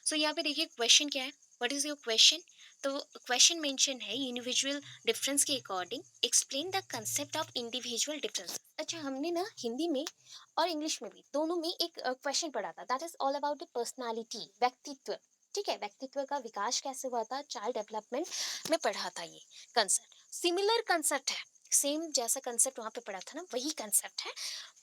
सो यहाँ पे देखिए क्वेश्चन क्या है, व्हाट इज योर क्वेश्चन। तो क्वेश्चन मेंशन है इंडिविजुअल डिफरेंस के according explain the concept of individual difference. अच्छा, हमने ना हिंदी में और इंग्लिश में भी दोनों में एक क्वेश्चन पढ़ा था, that is all about the personality, व्यक्तित्व। ठीक है, व्यक्तित्व का विकास कैसे हुआ था, चाइल्ड डेवलपमेंट में पढ़ा था ये कंसेप्ट। सिमिलर कंसेप्ट है, सेम जैसा कंसेप्ट वहां पे पढ़ा था ना, वही कंसेप्ट है।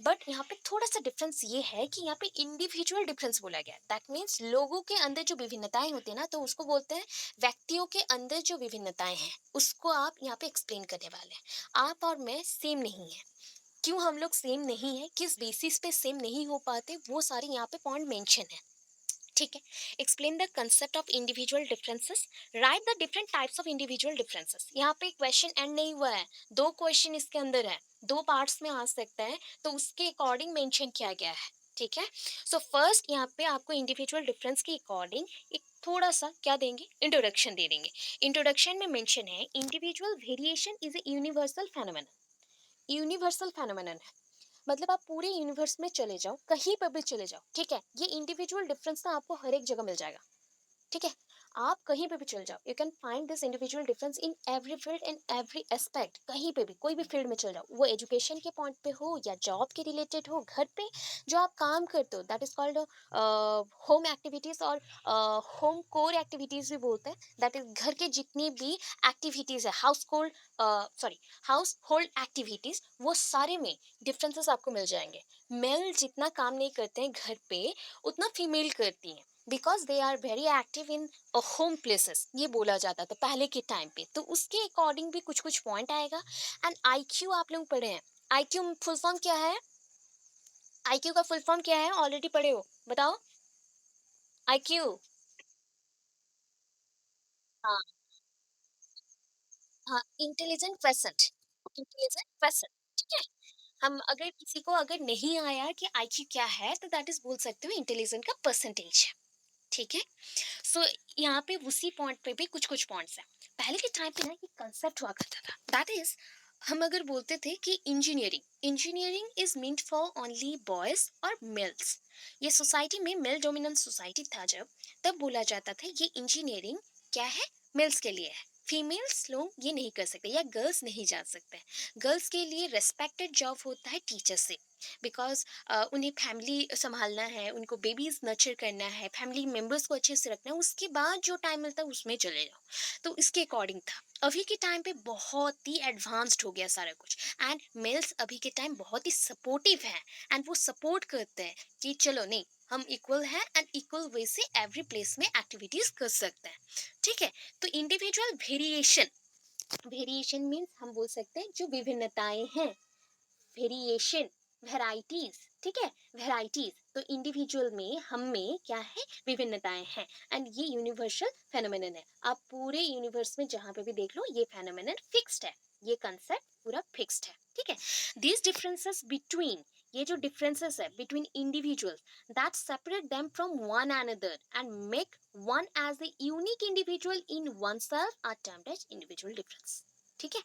बट यहाँ पे थोड़ा सा डिफरेंस ये है कि यहाँ पे इंडिविजुअल डिफरेंस बोला गया है, दैट मीन्स लोगों के अंदर जो विभिन्नताएं होती है ना, तो उसको बोलते हैं व्यक्तियों के अंदर जो विभिन्नताएं हैं उसको आप यहाँ पे एक्सप्लेन करने वाले हैं। आप और मैं सेम नहीं है। क्यों हम लोग सेम नहीं है, किस बेसिस पे सेम नहीं हो पाते, वो सारे यहाँ पे पॉइंट मेंशन है। ठीक है, explain the concept of individual differences, right the different types of individual differences. यहाँ पे क्वेश्चन एंड नहीं हुआ है, दो क्वेश्चन इसके अंदर है, दो पार्ट्स में आ सकता है, तो उसके अकॉर्डिंग मेंशन किया गया है। ठीक है, सो फर्स्ट यहाँ पे आपको इंडिविजुअल डिफरेंस के अकॉर्डिंग एक थोड़ा सा क्या देंगे, इंट्रोडक्शन दे देंगे। इंट्रोडक्शन में मेंशन है individual variation is a universal phenomenon. Universal phenomenon है, मतलब आप पूरे यूनिवर्स में चले जाओ, कहीं पर भी चले जाओ, ठीक है, ये इंडिविजुअल डिफरेंस ना आपको हर एक जगह मिल जाएगा। ठीक है, आप कहीं पे भी चल जाओ, you can find this individual difference in every field and every aspect. कहीं पे भी कोई भी फील्ड में चल जाओ, वो एजुकेशन के पॉइंट पे हो या जॉब के रिलेटेड हो, घर पे जो आप काम करते हो, that is called home activities, और होम कोर एक्टिविटीज भी बोलते हैं, दैट इज घर के जितनी भी एक्टिविटीज है, house hold, sorry, house hold activities, वो सारे में डिफरेंसेस आपको मिल जाएंगे। मेल जितना काम नहीं करते हैं घर पे, उतना फीमेल करती हैं, because they are very active in home places, ये बोला जाता था पहले के टाइम पे। तो उसके अकॉर्डिंग भी कुछ कुछ पॉइंट आएगा। एंड आईक्यू आप लोग पढ़े हैं, आईक्यू फुल फॉर्म क्या है, आईक्यू का फुल फॉर्म क्या है, ऑलरेडी पढ़े हो, बताओ। आईक्यू, हाँ, हाँ, इंटेलिजेंट पर्सन, इंटेलिजेंट पर्सन। ठीक है, हम अगर किसी को अगर नहीं आया कि आईक्यू क्या है, तो दैट इज बोल सकते हो इंटेलिजेंट का परसेंटेज है। ठीक है, सो यहाँ पे उसी पॉइंट पे भी कुछ कुछ पॉइंट्स हैं। पहले के टाइम पे ना ये कंसेप्ट हुआ करता था, दैट इज हम अगर बोलते थे कि engineering, engineering is meant for only boys और मेल्स। ये सोसाइटी में मेल डोमिनेंट सोसाइटी था जब, तब बोला जाता था ये इंजीनियरिंग क्या है, मेल्स के लिए है। फीमेल्स लोग ये नहीं कर सकते या गर्ल्स नहीं जा सकते। गर्ल्स के लिए रेस्पेक्टेड जॉब होता है टीचर से, बिकॉज उन्हें फैमिली संभालना है, उनको बेबीज नर्चर करना है, फैमिली मेंबर्स को अच्छे से रखना है, उसके बाद जो टाइम मिलता है उसमें चले जाओ। तो इसके अकॉर्डिंग था। अभी के टाइम पे बहुत ही एडवांस्ड हो गया सारा कुछ, एंड मेल्स अभी के टाइम बहुत ही सपोर्टिव हैं, एंड वो सपोर्ट करते हैं कि चलो नहीं, हम इक्वल हैं एंड इक्वल वे से एवरी प्लेस में एक्टिविटीज कर सकते हैं। ठीक है, तो इंडिविजुअल वेरिएशन, वेरिएशन मीन्स हम बोल सकते हैं जो विभिन्नताएं हैं, वेरिएशन, वेराइटीज। ठीक है, वेराइटीज, तो इंडिविजुअल में हम में क्या है, विभिन्नताएं हैं, एंड ये यूनिवर्सल फेनोमेनन है। आप पूरे यूनिवर्स में जहां पे भी देख लो, ये फेनोमेनन फिक्स्ड है, ये कंसेप्ट पूरा फिक्स्ड है। ठीक है, दीज डिफरेंसेस बिटवीन, ये जो डिफरेंसेस है between individuals, that separate them from one another and make one as the unique individual in oneself are termed as individual difference. ठीक है,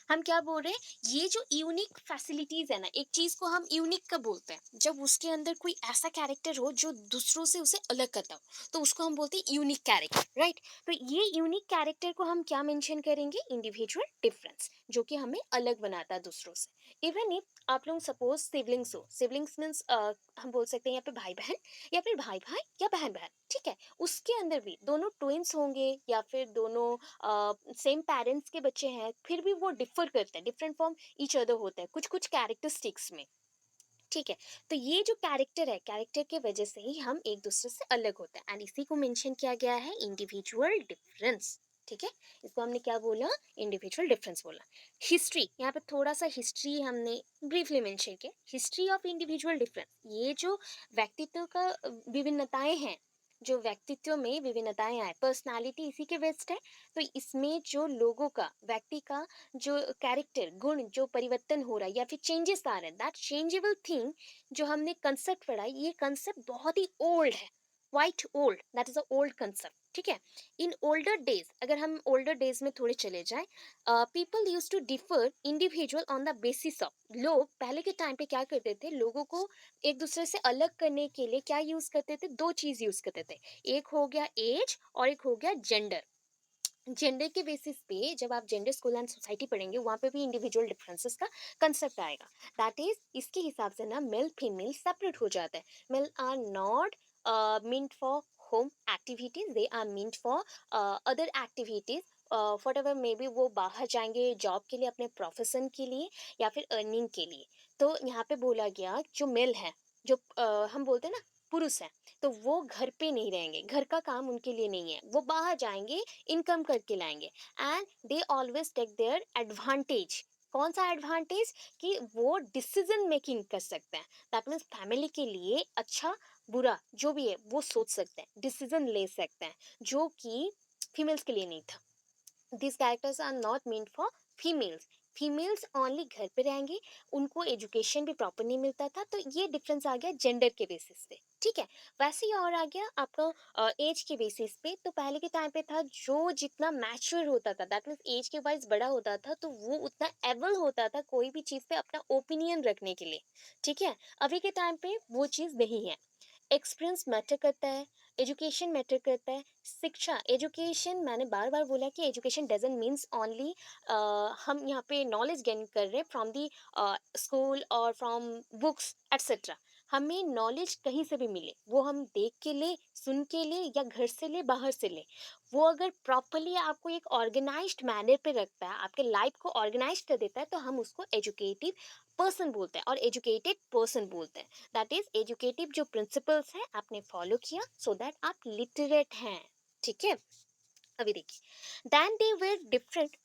हम क्या बोल रहे हैं, ये जो यूनिक फैसिलिटीज है ना, एक चीज को हम यूनिक कब बोलते हैं, जब उसके अंदर कोई ऐसा कैरेक्टर हो जो दूसरों से उसे अलग करता हो, तो उसको हम बोलते हैं यूनिक कैरेक्टर, राइट। तो ये यूनिक कैरेक्टर को हम क्या मेंशन करेंगे, इंडिविजुअल डिफरेंस, जो कि हमें अलग बनाता है दूसरों से। इवन इफ आप लोग सपोज सिबलिंग्स हो, सिबलिंग्स मीन्स हम बोल सकते हैं यहाँ पे भाई बहन, या फिर भाई भाई या बहन बहन। ठीक है, उसके अंदर भी दोनों ट्विंस होंगे या फिर दोनों सेम पेरेंट्स के बच्चे हैं, फिर भी वो डिफर करते हैं, डिफरेंट फ्रॉम ईच अदर होता है कुछ कुछ कैरेक्टरिस्टिक्स में। ठीक है, तो ये जो कैरेक्टर है, कैरेक्टर के वजह से ही हम एक दूसरे से अलग होते हैं, एंड इसी को मेंशन किया गया है इंडिविजुअल डिफरेंस। ठीक है, इसको हमने क्या बोला, इंडिविजुअल डिफरेंस बोला। हिस्ट्री, यहाँ पे थोड़ा सा हिस्ट्री हमने ब्रीफली मेंशन किया, हिस्ट्री ऑफ इंडिविजुअल डिफरेंस, ये जो व्यक्तित्व का विभिन्नताएं हैं, जो व्यक्तित्व में विभिन्नताएं आए, पर्सनालिटी इसी के बेस्ड है। तो इसमें जो लोगों का, व्यक्ति का जो कैरेक्टर गुण जो परिवर्तन हो रहा है या फिर चेंजेस आ रहे हैं, दैट चेंजेबल थिंग, जो हमने कंसेप्ट पढ़ा है, ये कंसेप्ट बहुत ही ओल्ड है, quite old, that is a old concept, ठीक है। इन ओल्डर डेज, अगर हम ओल्डर डेज में थोड़े चले जाएं, people use to differ individual on the basis of, लोग पहले के टाइम पे क्या करते थे, लोगों को एक दूसरे से अलग करने के लिए क्या यूज करते थे, दो चीज यूज करते थे। एक हो गया एज और एक हो गया जेंडर। जेंडर के बेसिस पे जब आप जेंडर स्कूल एंड सोसाइटी पढ़ेंगे, वहाँ पे भी इंडिविजुअल डिफरेंसेस का कंसेप्ट आएगा। दैट इज, इसके हिसाब से ना मेल फीमेल सेपरेट हो जाता है। Male are not meant for home activities, they are meant for other activities, what ever may be वो बाहर जाएंगे जॉब के लिए, अपने प्रोफेशन के लिए या फिर अर्निंग के लिए। तो यहाँ पे बोला गया जो मेल है, जो हम बोलते हैं ना पुरुष है, तो वो घर पे नहीं रहेंगे, घर का काम उनके लिए नहीं है, वो बाहर जाएंगे, इनकम करके लाएंगे। And they always take their advantage. कौन सा एडवांटेज? कि वो डिसीजन मेकिंग कर सकते हैं। दैट मीन्स फैमिली के लिए अच्छा बुरा जो भी है वो सोच सकते हैं, डिसीजन ले सकते हैं, जो कि फीमेल्स के लिए नहीं था। This characters are not meant for females. Females only घर पे रहेंगे, उनको एजुकेशन भी प्रॉपर नहीं मिलता था। तो ये डिफरेंस आ गया जेंडर के बेसिस पे, ठीक है। वैसे ही और आ गया आपका एज के बेसिस पे। तो पहले के टाइम पे था जो जितना मैच्योर होता था, दैट मीन्स एज के वाइज बड़ा होता था, तो वो उतना एबल होता था कोई भी चीज़ पे अपना ओपिनियन रखने के लिए, ठीक है। अभी के टाइम पे वो चीज़ नहीं है। एक्सपीरियंस मैटर करता है, एजुकेशन मैटर करता है। शिक्षा, एजुकेशन, मैंने बार बार बोला कि एजुकेशन डजंट मीन्स ओनली हम यहाँ पे नॉलेज गेन कर रहे हैं फ्रॉम दी स्कूल और फ्रॉम बुक्स एट्सेट्रा। हमें नॉलेज कहीं से भी मिले, वो हम देख के ले, सुन के ले, या घर से ले, बाहर से ले, वो अगर प्रॉपरली आपको एक ऑर्गेनाइज्ड मैनर पे रखता है, आपके लाइफ को ऑर्गेनाइज कर देता है, तो हम उसको एजुकेटिव पर्सन बोलते हैं और एजुकेटेड पर्सन बोलते हैं। दैट इज, एजुकेटिव जो प्रिंसिपल्स हैं आपने फॉलो किया, सो दैट आप लिटरेट हैं, ठीक है। अभी देखिए, then they were different,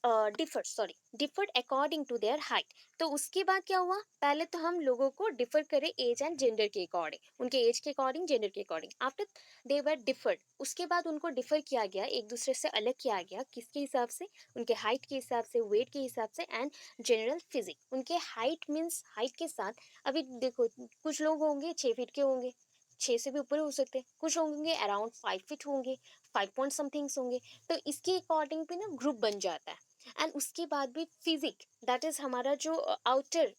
differed according to their height. तो उसके बाद क्या हुआ, पहले तो हम लोगों को डिफर करें एज एंड जेंडर के अकॉर्डिंग, उनके एज के अकॉर्डिंग, जेंडर के according. After they were deferred, उसके बाद उनको डिफर किया गया, एक दूसरे से अलग किया गया, किसके हिसाब से, उनके हाइट के हिसाब से, वेट के हिसाब से, एंड जनरल फिजिक। उनके हाइट मीन्स हाइट के साथ, अभी देखो कुछ लोग होंगे 6 फीट के होंगे, 6 से भी ऊपर हो सकते हैं, कुछ होंगे अराउंड 5 फीट होंगे, 5 पॉइंट समथिंग्स होंगे। तो इसके अकॉर्डिंग भी ना ग्रुप बन जाता है। एंड उसके बाद भी फिजिक, दैट इज हमारा जो आउटर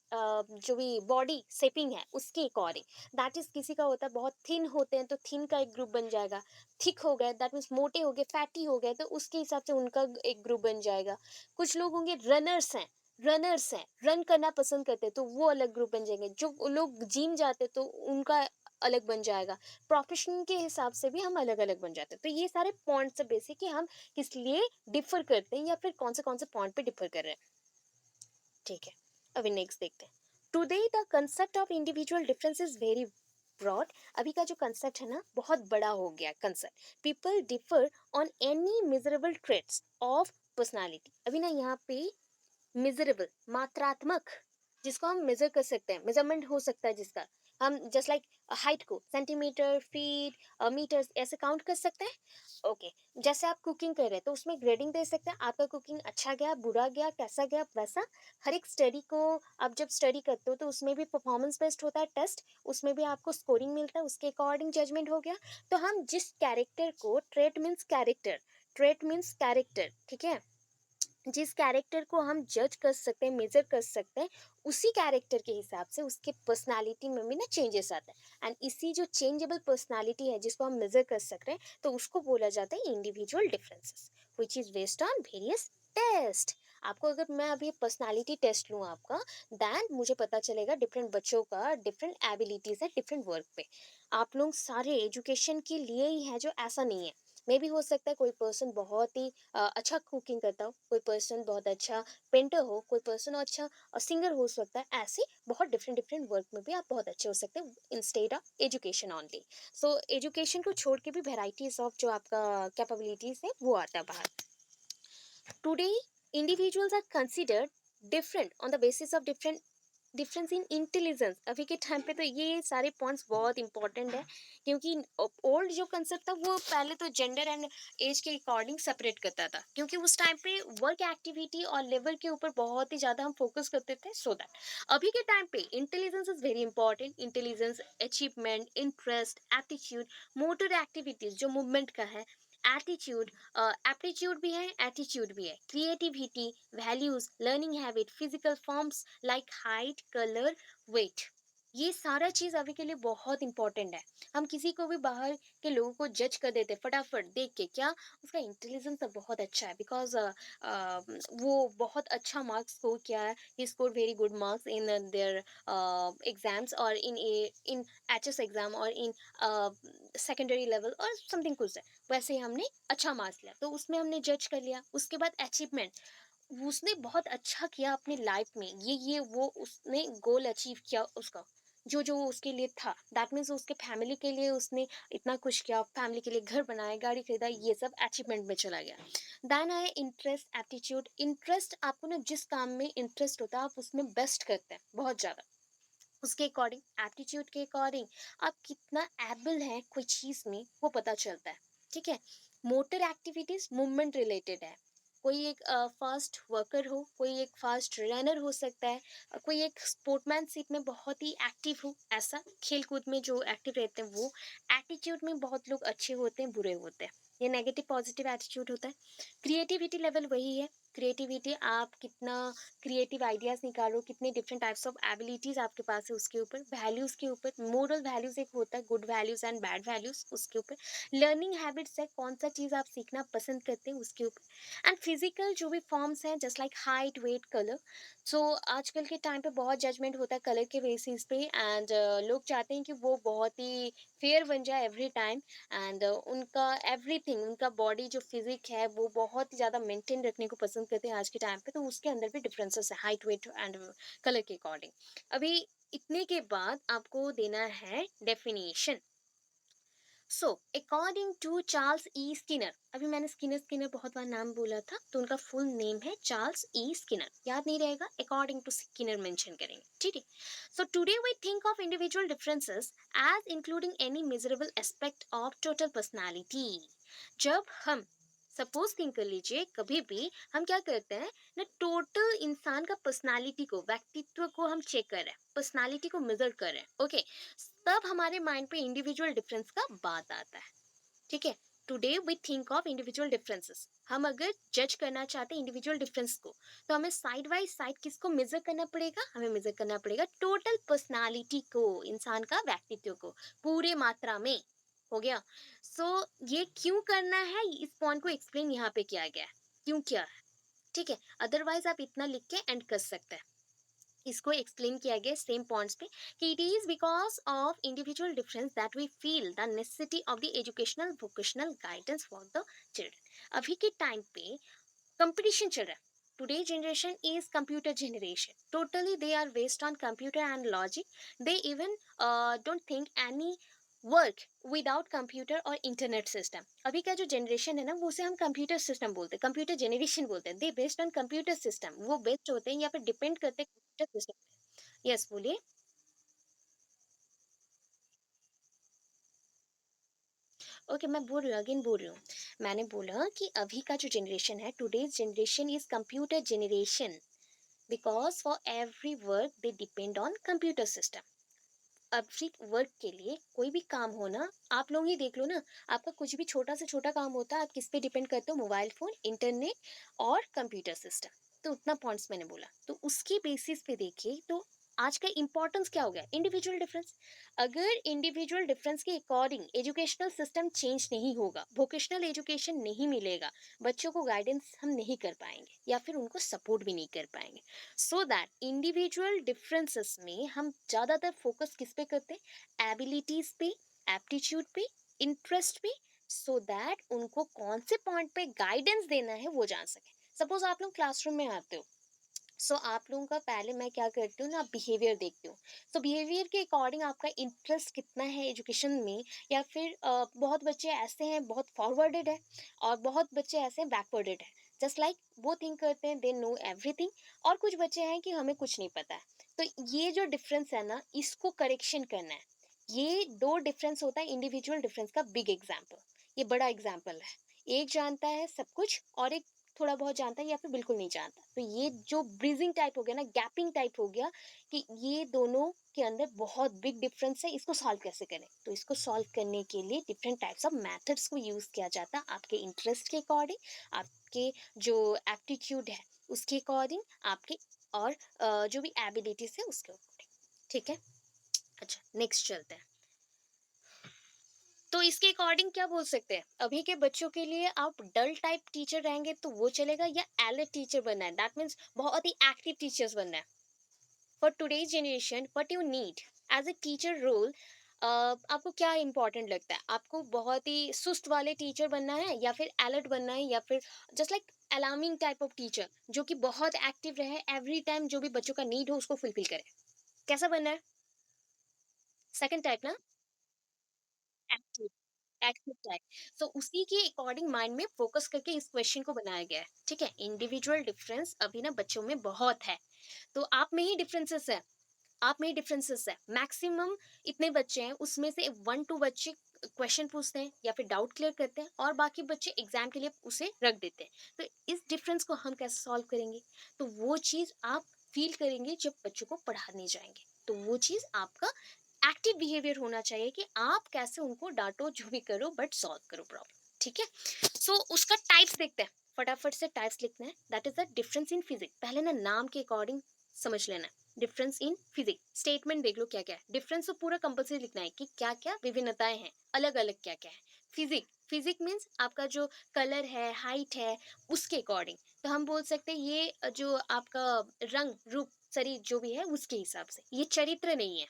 जो भी बॉडी शेपिंग है उसके अकॉर्डिंग, दैट इज किसी का होता है बहुत थिन होते हैं तो थिन का एक ग्रुप बन जाएगा, थिक हो गए दैट मीन्स मोटे हो गए, फैटी हो गए, तो उसके हिसाब से उनका एक ग्रुप बन जाएगा। कुछ लोग होंगे रनर्स हैं, रन करना पसंद करते हैं, तो वो अलग ग्रुप बन जाएंगे। जो लोग जिम जाते हैं तो उनका अलग बन जाएगा। प्रोफेशन के हिसाब से भी हम अलग अलग बन जाते हैं। तो ये सारे पॉइंट्स है बेसिक कि हम किस लिए डिफर करते हैं या फिर कौन से पॉइंट पे डिफर कर रहे हैं, ठीक है। अभी नेक्स्ट देखते हैं। Today the concept of individual difference is very broad. अभी का जो कंसेप्ट है ना बहुत बड़ा हो गया concept. People differ on any miserable traits of personality. अभी ना यहाँ पे मेजरेबल, मात्रात्मक, जिसको हम मेजर कर सकते हैं, मेजरमेंट हो सकता है जिसका, हम जस्ट लाइक हाइट को सेंटीमीटर, फीट, मीटर्स ऐसे काउंट कर सकते हैं। ओके, जैसे आप कुकिंग कर रहे हैं तो उसमें ग्रेडिंग दे सकते हैं, आपका कुकिंग अच्छा गया, बुरा गया, कैसा गया, वैसा। हर एक स्टडी को आप जब स्टडी करते हो तो उसमें भी परफॉर्मेंस बेस्ड होता है टेस्ट, उसमें भी आपको स्कोरिंग मिलता है, उसके अकॉर्डिंग जजमेंट हो गया। तो हम जिस कैरेक्टर को, ट्रेट मीन्स कैरेक्टर, ठीक है, जिस कैरेक्टर को हम जज कर सकते हैं, मेजर कर सकते हैं, उसी कैरेक्टर के हिसाब से उसके पर्सनालिटी में भी ना चेंजेस आते हैं। एंड इसी जो चेंजेबल पर्सनालिटी है जिसको हम मेजर कर सकते हैं, तो उसको बोला जाता है individual differences which is based on various test. आपको अगर मैं अभी पर्सनालिटी टेस्ट लूँ आपका, देन मुझे पता चलेगा डिफरेंट बच्चों का डिफरेंट एबिलिटीज है डिफरेंट वर्क पे। आप लोग सारे एजुकेशन के लिए ही है जो, ऐसा नहीं है। मे भी हो सकता है कोई पर्सन बहुत ही अच्छा कुकिंग करता हो, कोई पर्सन बहुत अच्छा पेंटर हो, कोई पर्सन अच्छा सिंगर हो सकता है। ऐसे बहुत डिफरेंट डिफरेंट वर्क में भी आप बहुत अच्छे हो सकते हैं instead of education only. So education को छोड़ के भी वेराइटीज ऑफ जो आपका कैपेबिलिटीज है वो आता है बाहर। Today individuals are considered different on the basis of different difference in intelligence, अभी के टाइम पे तो ये सारे पॉइंट्स बहुत इंपॉर्टेंट है, क्योंकि ओल्ड जो कंसेप्ट था वो पहले तो जेंडर एंड एज के अकॉर्डिंग सेपरेट करता था, क्योंकि उस टाइम पे वर्क एक्टिविटी और लेवल के ऊपर बहुत ही ज्यादा हम फोकस करते थे, सो दैट अभी के टाइम पे intelligence is very important. Intelligence, achievement, interest, aptitude, motor activities जो मूवमेंट का है, एटीट्यूड, एप्टीट्यूड भी है, एटीट्यूड भी है, creativity, values, learning habit, physical forms like height, colour, weight, ये सारा चीज अभी के लिए बहुत इंपॉर्टेंट है। हम किसी को भी बाहर के लोगों को जज कर देते हैं फटाफट देख के, क्या उसका इंटेलिजेंस तो बहुत अच्छा है, बिकॉज वो बहुत अच्छा मार्क्स स्कोर किया है, ही score very good marks in their exams और इन एचएस एग्जाम और इन सेकेंडरी लेवल और समथिंग कुछ है, वैसे ही हमने अच्छा मार्क्स लिया तो उसमें हमने जज कर लिया। उसके बाद अचीवमेंट, उसने बहुत अच्छा किया अपनी लाइफ में, ये वो उसने गोल अचीव किया उसका, जो जो उसके लिए था, दैट मीन्स उसके फैमिली के लिए उसने इतना कुछ किया, फैमिली के लिए घर बनाया, गाड़ी खरीदा, ये सब अचीवमेंट में चला गया। देन आए इंटरेस्ट, एप्टीट्यूड। इंटरेस्ट, आपको ना जिस काम में इंटरेस्ट होता है आप उसमें बेस्ट करते हैं बहुत ज्यादा, उसके अकॉर्डिंग, एप्टीट्यूड के अकॉर्डिंग आप कितना एबल हैं कोई चीज में वो पता चलता है। ठीक है। मोटर एक्टिविटीज मूवमेंट रिलेटेड है, कोई एक फास्ट वर्कर हो, कोई एक फास्ट रनर हो सकता है, कोई एक स्पोर्टमैनशिप में बहुत ही एक्टिव हो, ऐसा खेल कूद में जो एक्टिव रहते हैं वो। एटीट्यूड में बहुत लोग अच्छे होते हैं, बुरे होते हैं, ये नेगेटिव पॉजिटिव एटीट्यूड होता है। क्रिएटिविटी लेवल वही है, क्रिएटिविटी आप कितना क्रिएटिव आइडियाज निकालो, कितने डिफरेंट टाइप्स ऑफ एबिलिटीज आपके पास है उसके ऊपर। वैल्यूज के ऊपर, मोरल वैल्यूज एक होता है, good values and bad values, उसके ऊपर। लर्निंग हैबिट्स है, कौन सा चीज आप सीखना पसंद करते हैं उसके ऊपर। एंड फिजिकल जो भी फॉर्म्स हैं just like height, weight, colour. So आजकल के टाइम पे बहुत जजमेंट होता है कलर के बेसिस पे, एंड लोग चाहते हैं कि वो बहुत ही फेयर बन जाए एवरी टाइम, एंड उनका एवरीथिंग, उनका बॉडी जो फिजिक है वो बहुत ही ज़्यादा मेंटेन रखने को पसंद करते हैं आज के टाइम पे, तो उसके अंदर भी डिफरेंसेस है हाइट, वेट एंड कलर के अकॉर्डिंग। अभी इतने के बाद आपको देना है definition. So according to Charles E Skinner, अभी मैंने स्किनर स्किनर बहुत बार नाम बोला था, तो उनका फुल नेम है चार्ल्स ई स्किनर, याद नहीं रहेगा, अकॉर्डिंग टू स्किनर मेंशन करेंगे, ठीक है। So today we think of individual differences as including any measurable aspect of total personality. जब हम, सपोज थिंक कर लीजिए, कभी भी हम क्या करते हैं ना, टोटल इंसान का पर्सनालिटी को, व्यक्तित्व को हम चेक कर रहे हैं, पर्सनालिटी को मेजर कर रहे हैं, ओके, तब हमारे माइंड पे इंडिविजुअल डिफरेंस का बात आता है। ठीक है। Today we think of individual differences, हम अगर जज करना चाहते हैं इंडिविजुअल डिफरेंस को, तो हमें साइड बाय साइड किसको मेजर करना पड़ेगा, हमें मेजर करना पड़ेगा टोटल पर्सनालिटी को, इंसान का व्यक्तित्व को पूरे मात्रा में। हो गया। सो ये क्यों करना है, इस पॉइंट को एक्सप्लेन यहाँ पे किया गया है, क्यों किया है। ठीक है। अदरवाइज आप इतना लिख के एंड कर सकते हैं, इसको एक्सप्लेन किया गया सेम पॉइंट्स पे, कि it is because of individual difference that we feel the necessity of the educational vocational guidance for the children. अभी के टाइम पे कंपटीशन चल रहा है, today generation is computer generation, totally they are based on computer and logic, they even don't think any work without computer और internet system. अभी का जो जनरेशन है ना वो उसे हम कंप्यूटर सिस्टम बोलते हैं, कंप्यूटर जनरेशन बोलते हैं, दे बेस्ड ऑन कंप्यूटर सिस्टम, वो बेस्ड होते हैं या फिर डिपेंड करते हैं कंप्यूटर सिस्टम। यस, बोलिए। ओके, मैं बोल रही हूँ, अगेन बोल रही हूँ, मैंने बोला कि अभी का जो जनरेशन है, today's generation is computer generation, because for every work they depend on computer system. Every work के लिए कोई भी काम हो ना, आप लोग ही देख लो ना, आपका कुछ भी छोटा से छोटा काम होता है, आप किस पे डिपेंड करते हो, मोबाइल फोन, इंटरनेट और कंप्यूटर सिस्टम। तो उतना पॉइंट्स मैंने बोला, तो उसके बेसिस पे देखिए तो आज का इंपॉर्टेंस क्या हो गया, इंडिविजुअल डिफरेंस। अगर इंडिविजुअल डिफरेंस के अकॉर्डिंग एजुकेशनल सिस्टम चेंज नहीं होगा, वोकेशनल एजुकेशन नहीं मिलेगा, बच्चों को गाइडेंस हम नहीं कर पाएंगे या फिर उनको सपोर्ट भी नहीं कर पाएंगे। सो दैट इंडिविजुअल डिफरेंसेस में हम ज़्यादातर फोकस किस पे करते हैं, एबिलिटीज पे, एप्टीट्यूड पे, इंटरेस्ट पे, सो दैट उनको कौन से पॉइंट पे गाइडेंस देना है वो जान सके। सपोज आप लोग क्लासरूम में आते हो, सो आप लोगों का पहले मैं क्या करती हूँ ना, बिहेवियर देखती हूँ। सो बिहेवियर के अकॉर्डिंग आपका इंटरेस्ट कितना है एजुकेशन में, या फिर बहुत बच्चे ऐसे हैं बहुत फॉरवर्डेड है और बहुत बच्चे ऐसे हैं बैकवर्डेड है, जस्ट लाइक वो थिंक करते हैं दे नो एवरीथिंग, और कुछ बच्चे हैं कि हमें कुछ नहीं पता है। तो ये जो डिफरेंस है ना, इसको करेक्शन करना है। ये 2 डिफरेंस होता है, इंडिविजुअल डिफरेंस का बिग एग्जांपल। ये बड़ा एग्जांपल है। एक जानता है सब कुछ और एक थोड़ा बहुत जानता है या फिर बिल्कुल नहीं जानता। तो ये जो ब्रीजिंग टाइप हो गया ना, गैपिंग टाइप हो गया कि ये दोनों के अंदर बहुत बिग डिफरेंस है, इसको सॉल्व कैसे करें? तो इसको सॉल्व करने के लिए डिफरेंट टाइप्स ऑफ मेथड्स को यूज़ किया जाता है, आपके इंटरेस्ट के अकॉर्डिंग, आपके जो एप्टीट्यूड है उसके अकॉर्डिंग, आपके और जो भी एबिलिटीज है उसके अकॉर्डिंग। ठीक है? अच्छा, नेक्स्ट चलते हैं। तो इसके अकॉर्डिंग क्या बोल सकते हैं, अभी के बच्चों के लिए आप डल टाइप टीचर रहेंगे तो वो चलेगा, या अलर्ट टीचर बनना है, दैट मीन्स बहुत ही एक्टिव टीचर्स बनना है। For today's generation what you need as a teacher role, आपको क्या इंपॉर्टेंट लगता है? आपको बहुत ही सुस्त वाले टीचर बनना है, या फिर अलर्ट बनना है, या फिर just like alarming type of teacher जो कि बहुत एक्टिव रहे, एवरी टाइम जो भी बच्चों का नीड हो उसको फुलफिल करे? कैसा बनना है? सेकंड टाइप ना, एक्टिव, एक्टिव टाइप। सो उसी के अकॉर्डिंग माइंड में फोकस करके इस क्वेश्चन को बनाया गया है। ठीक है? इंडिविजुअल डिफरेंस अभी ना बच्चों में बहुत है, तो आप में ही डिफरेंसेस है, आप में ही डिफरेंसेस है। मैक्सिमम इतने बच्चे हैं, उसमें से 1-2 बच्चे क्वेश्चन पूछते हैं या फिर डाउट क्लियर करते हैं, और बाकी बच्चे एग्जाम के लिए उसे रख देते हैं। तो इस डिफरेंस को हम कैसे सॉल्व करेंगे? तो वो चीज आप फील करेंगे जब बच्चों को पढ़ाने जाएंगे। तो वो चीज आपका एक्टिव बिहेवियर होना चाहिए कि आप कैसे उनको डांटो, जो भी करो, बट सॉल्व करो प्रॉब्लम। ठीक है? सो उसका टाइप्स देखते हैं, फटाफट से टाइप्स लिखते हैं। That is the difference in physics. पहले ना नाम के अकॉर्डिंग समझ लेना है। डिफरेंस इन फिजिक्स स्टेटमेंट देख लो क्या क्या है। डिफरेंस तो पूरा कंपलसरी लिखना है कि क्या क्या विभिन्नताएं हैं, अलग अलग क्या क्या है। फिजिक, फिजिक मीन्स आपका जो कलर है, हाइट है, उसके अकॉर्डिंग। तो हम बोल सकते हैं ये जो आपका रंग रूप शरीर जो भी है उसके हिसाब से, ये चरित्र नहीं है।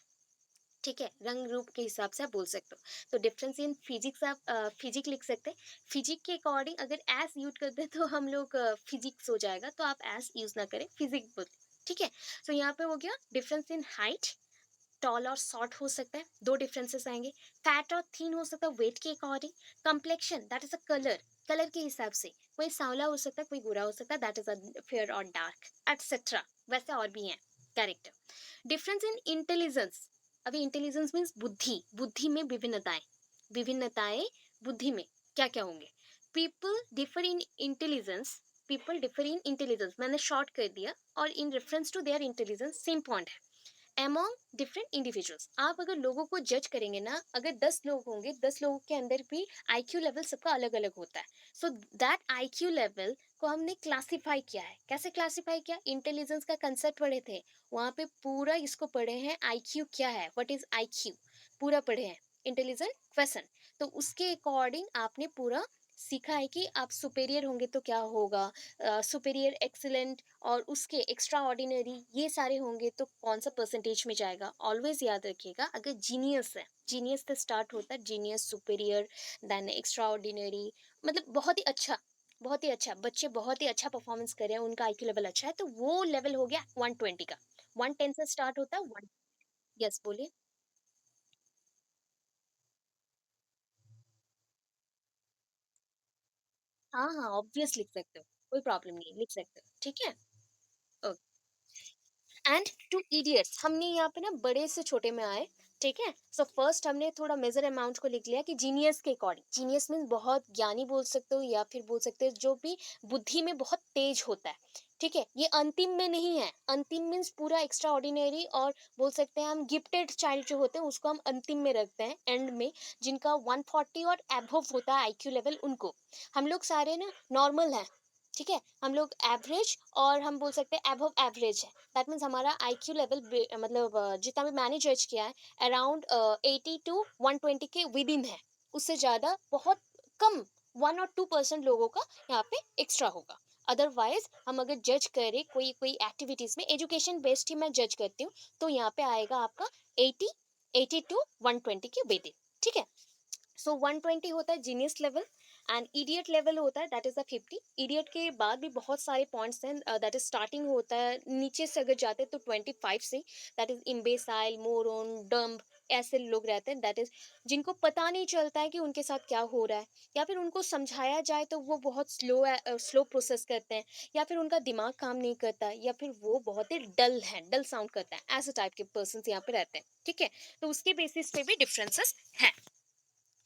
ठीक है? रंग रूप के हिसाब से आप बोल सकते हो। तो डिफरेंस इन फिजिक्स आप फिजिक लिख सकते हैं। फिजिक के अकॉर्डिंग अगर एस यूज करते हैं तो हम लोग फिजिक्स हो जाएगा, तो आप एस यूज ना करें, फिजिक बोल। ठीक है? तो यहाँ पे हो गया डिफरेंस इन हाइट, टॉल और शॉर्ट हो सकता है, दो डिफरेंसेस आएंगे। फैट और थीन हो सकता है वेट के according. Complexion that is a colour, colour के हिसाब से कोई सांवला हो सकता है, कोई गोरा हो सकता है, दैट इज अ फेयर और डार्क एटसेट्रा। वैसे और भी हैं कैरेक्टर। डिफरेंस इन इंटेलिजेंस, अभी इंटेलिजेंस मीन्स बुद्धि, बुद्धि में विभिन्नताएं, विभिन्नताएं बुद्धि में क्या क्या होंगे? People differ in intelligence, people differ in intelligence मैंने शॉर्ट कर दिया, और in reference to their intelligence same point है। अमोंग डिफरेंट इंडिविजुअल्स, आप अगर लोगों को जज करेंगे ना, अगर 10 लोग होंगे, 10 लोगों के अंदर भी आईक्यू लेवल सबका अलग अलग होता है। सो दैट आईक्यू लेवल को हमने क्लासिफाई किया है। कैसे क्लासिफाई किया? इंटेलिजेंस का कंसेप्ट पढ़े थे, वहां पे पूरा इसको पढ़े हैं, आईक्यू क्या है, व्हाट इज आईक्यू, पूरा पढ़े हैं। इंटेलिजेंट क्वेश्चन, तो उसके अकॉर्डिंग आपने पूरा सीखा है कि आप सुपेरियर होंगे तो क्या होगा, सुपेरियर, एक्सीलेंट, और उसके एक्स्ट्रा ऑर्डिनरी, ये सारे होंगे तो कौन सा परसेंटेज में जाएगा। ऑलवेज याद रखिएगा, अगर जीनियस है, जीनियस से स्टार्ट होता है, genius, superior, then extraordinary, मतलब बहुत ही अच्छा, बहुत ही अच्छा बच्चे, बहुत ही अच्छा परफॉर्मेंस कर रहे हैं, उनका आईक्यू लेवल अच्छा है, तो वो लेवल हो गया 120 का। 110 से स्टार्ट होता है 1। यस, बोलिए। हाँ हाँ, ऑब्वियस लिख सकते हो, कोई प्रॉब्लम नहीं, लिख सकते हो। ठीक है? एंड टू इडियट्स, हमने यहाँ पे ना बड़े से छोटे में आए। ठीक है? सो फर्स्ट हमने थोड़ा मेजर अमाउंट को लिख लिया कि जीनियस के अकॉर्डिंग, जीनियस मीन बहुत ज्ञानी बोल सकते हो, या फिर बोल सकते हो जो भी बुद्धि में बहुत तेज होता है। ठीक है? ये अंतिम में नहीं है, अंतिम मीन्स पूरा एक्स्ट्रा ऑर्डिनरी, और बोल सकते हैं हम गिफ्टेड चाइल्ड जो होते हैं उसको हम अंतिम में रखते हैं, एंड में, जिनका 140 और एबव होता है आईक्यू लेवल, उनको। हम लोग सारे ना नॉर्मल हैं। ठीक है? हम लोग एवरेज, और हम बोल सकते हैं एबव एवरेज है। दैट मीन्स हमारा आईक्यू लेवल मतलब जितना भी मैंने जज किया है, अराउंड 80 to 120 के विद इन है। उससे ज्यादा बहुत कम, 1 और 2% लोगों का यहाँ पे एक्स्ट्रा होगा। अदरवाइज हम अगर जज करें कोई कोई एक्टिविटीज में, एजुकेशन बेस्ड ही मैं जज करती हूँ, तो यहाँ पे आएगा आपका 80 to 120 के विद इन। ठीक है? सो 120 होता है genius level, and idiot level होता है दैट इज द 50। इडियट के बाद भी बहुत सारे पॉइंट्स हैं, दैट इज स्टार्टिंग होता है नीचे से अगर जाते हैं तो 25 से, दैट इज इम्बेसाइल, मोरन, डम्ब, ऐसे लोग रहते हैं दैट इज जिनको पता नहीं चलता है कि उनके साथ क्या हो रहा है, या फिर उनको समझाया जाए तो वो बहुत स्लो प्रोसेस करते हैं, या फिर उनका दिमाग काम नहीं करता, या फिर वो बहुत ही डल है, डल साउंड करता है, ऐसे टाइप के पर्सन यहाँ पे रहते हैं, ठीक है। तो उसके बेसिस पे भी डिफरेंसेस हैं।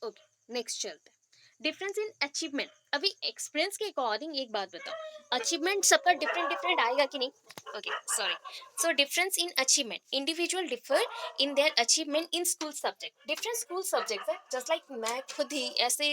ओके, नेक्स्ट चलते हैं। Difference in achievement. अभी एक्सपीरियंस के अकॉर्डिंग एक बात बताओ, अचीवमेंट सबका डिफरेंट डिफरेंट आएगा कि नहीं? Okay, sorry. So difference in achievement, individual differ in their achievement in school subject. Different school subjects है, जस्ट लाइक मैं खुद ही ऐसे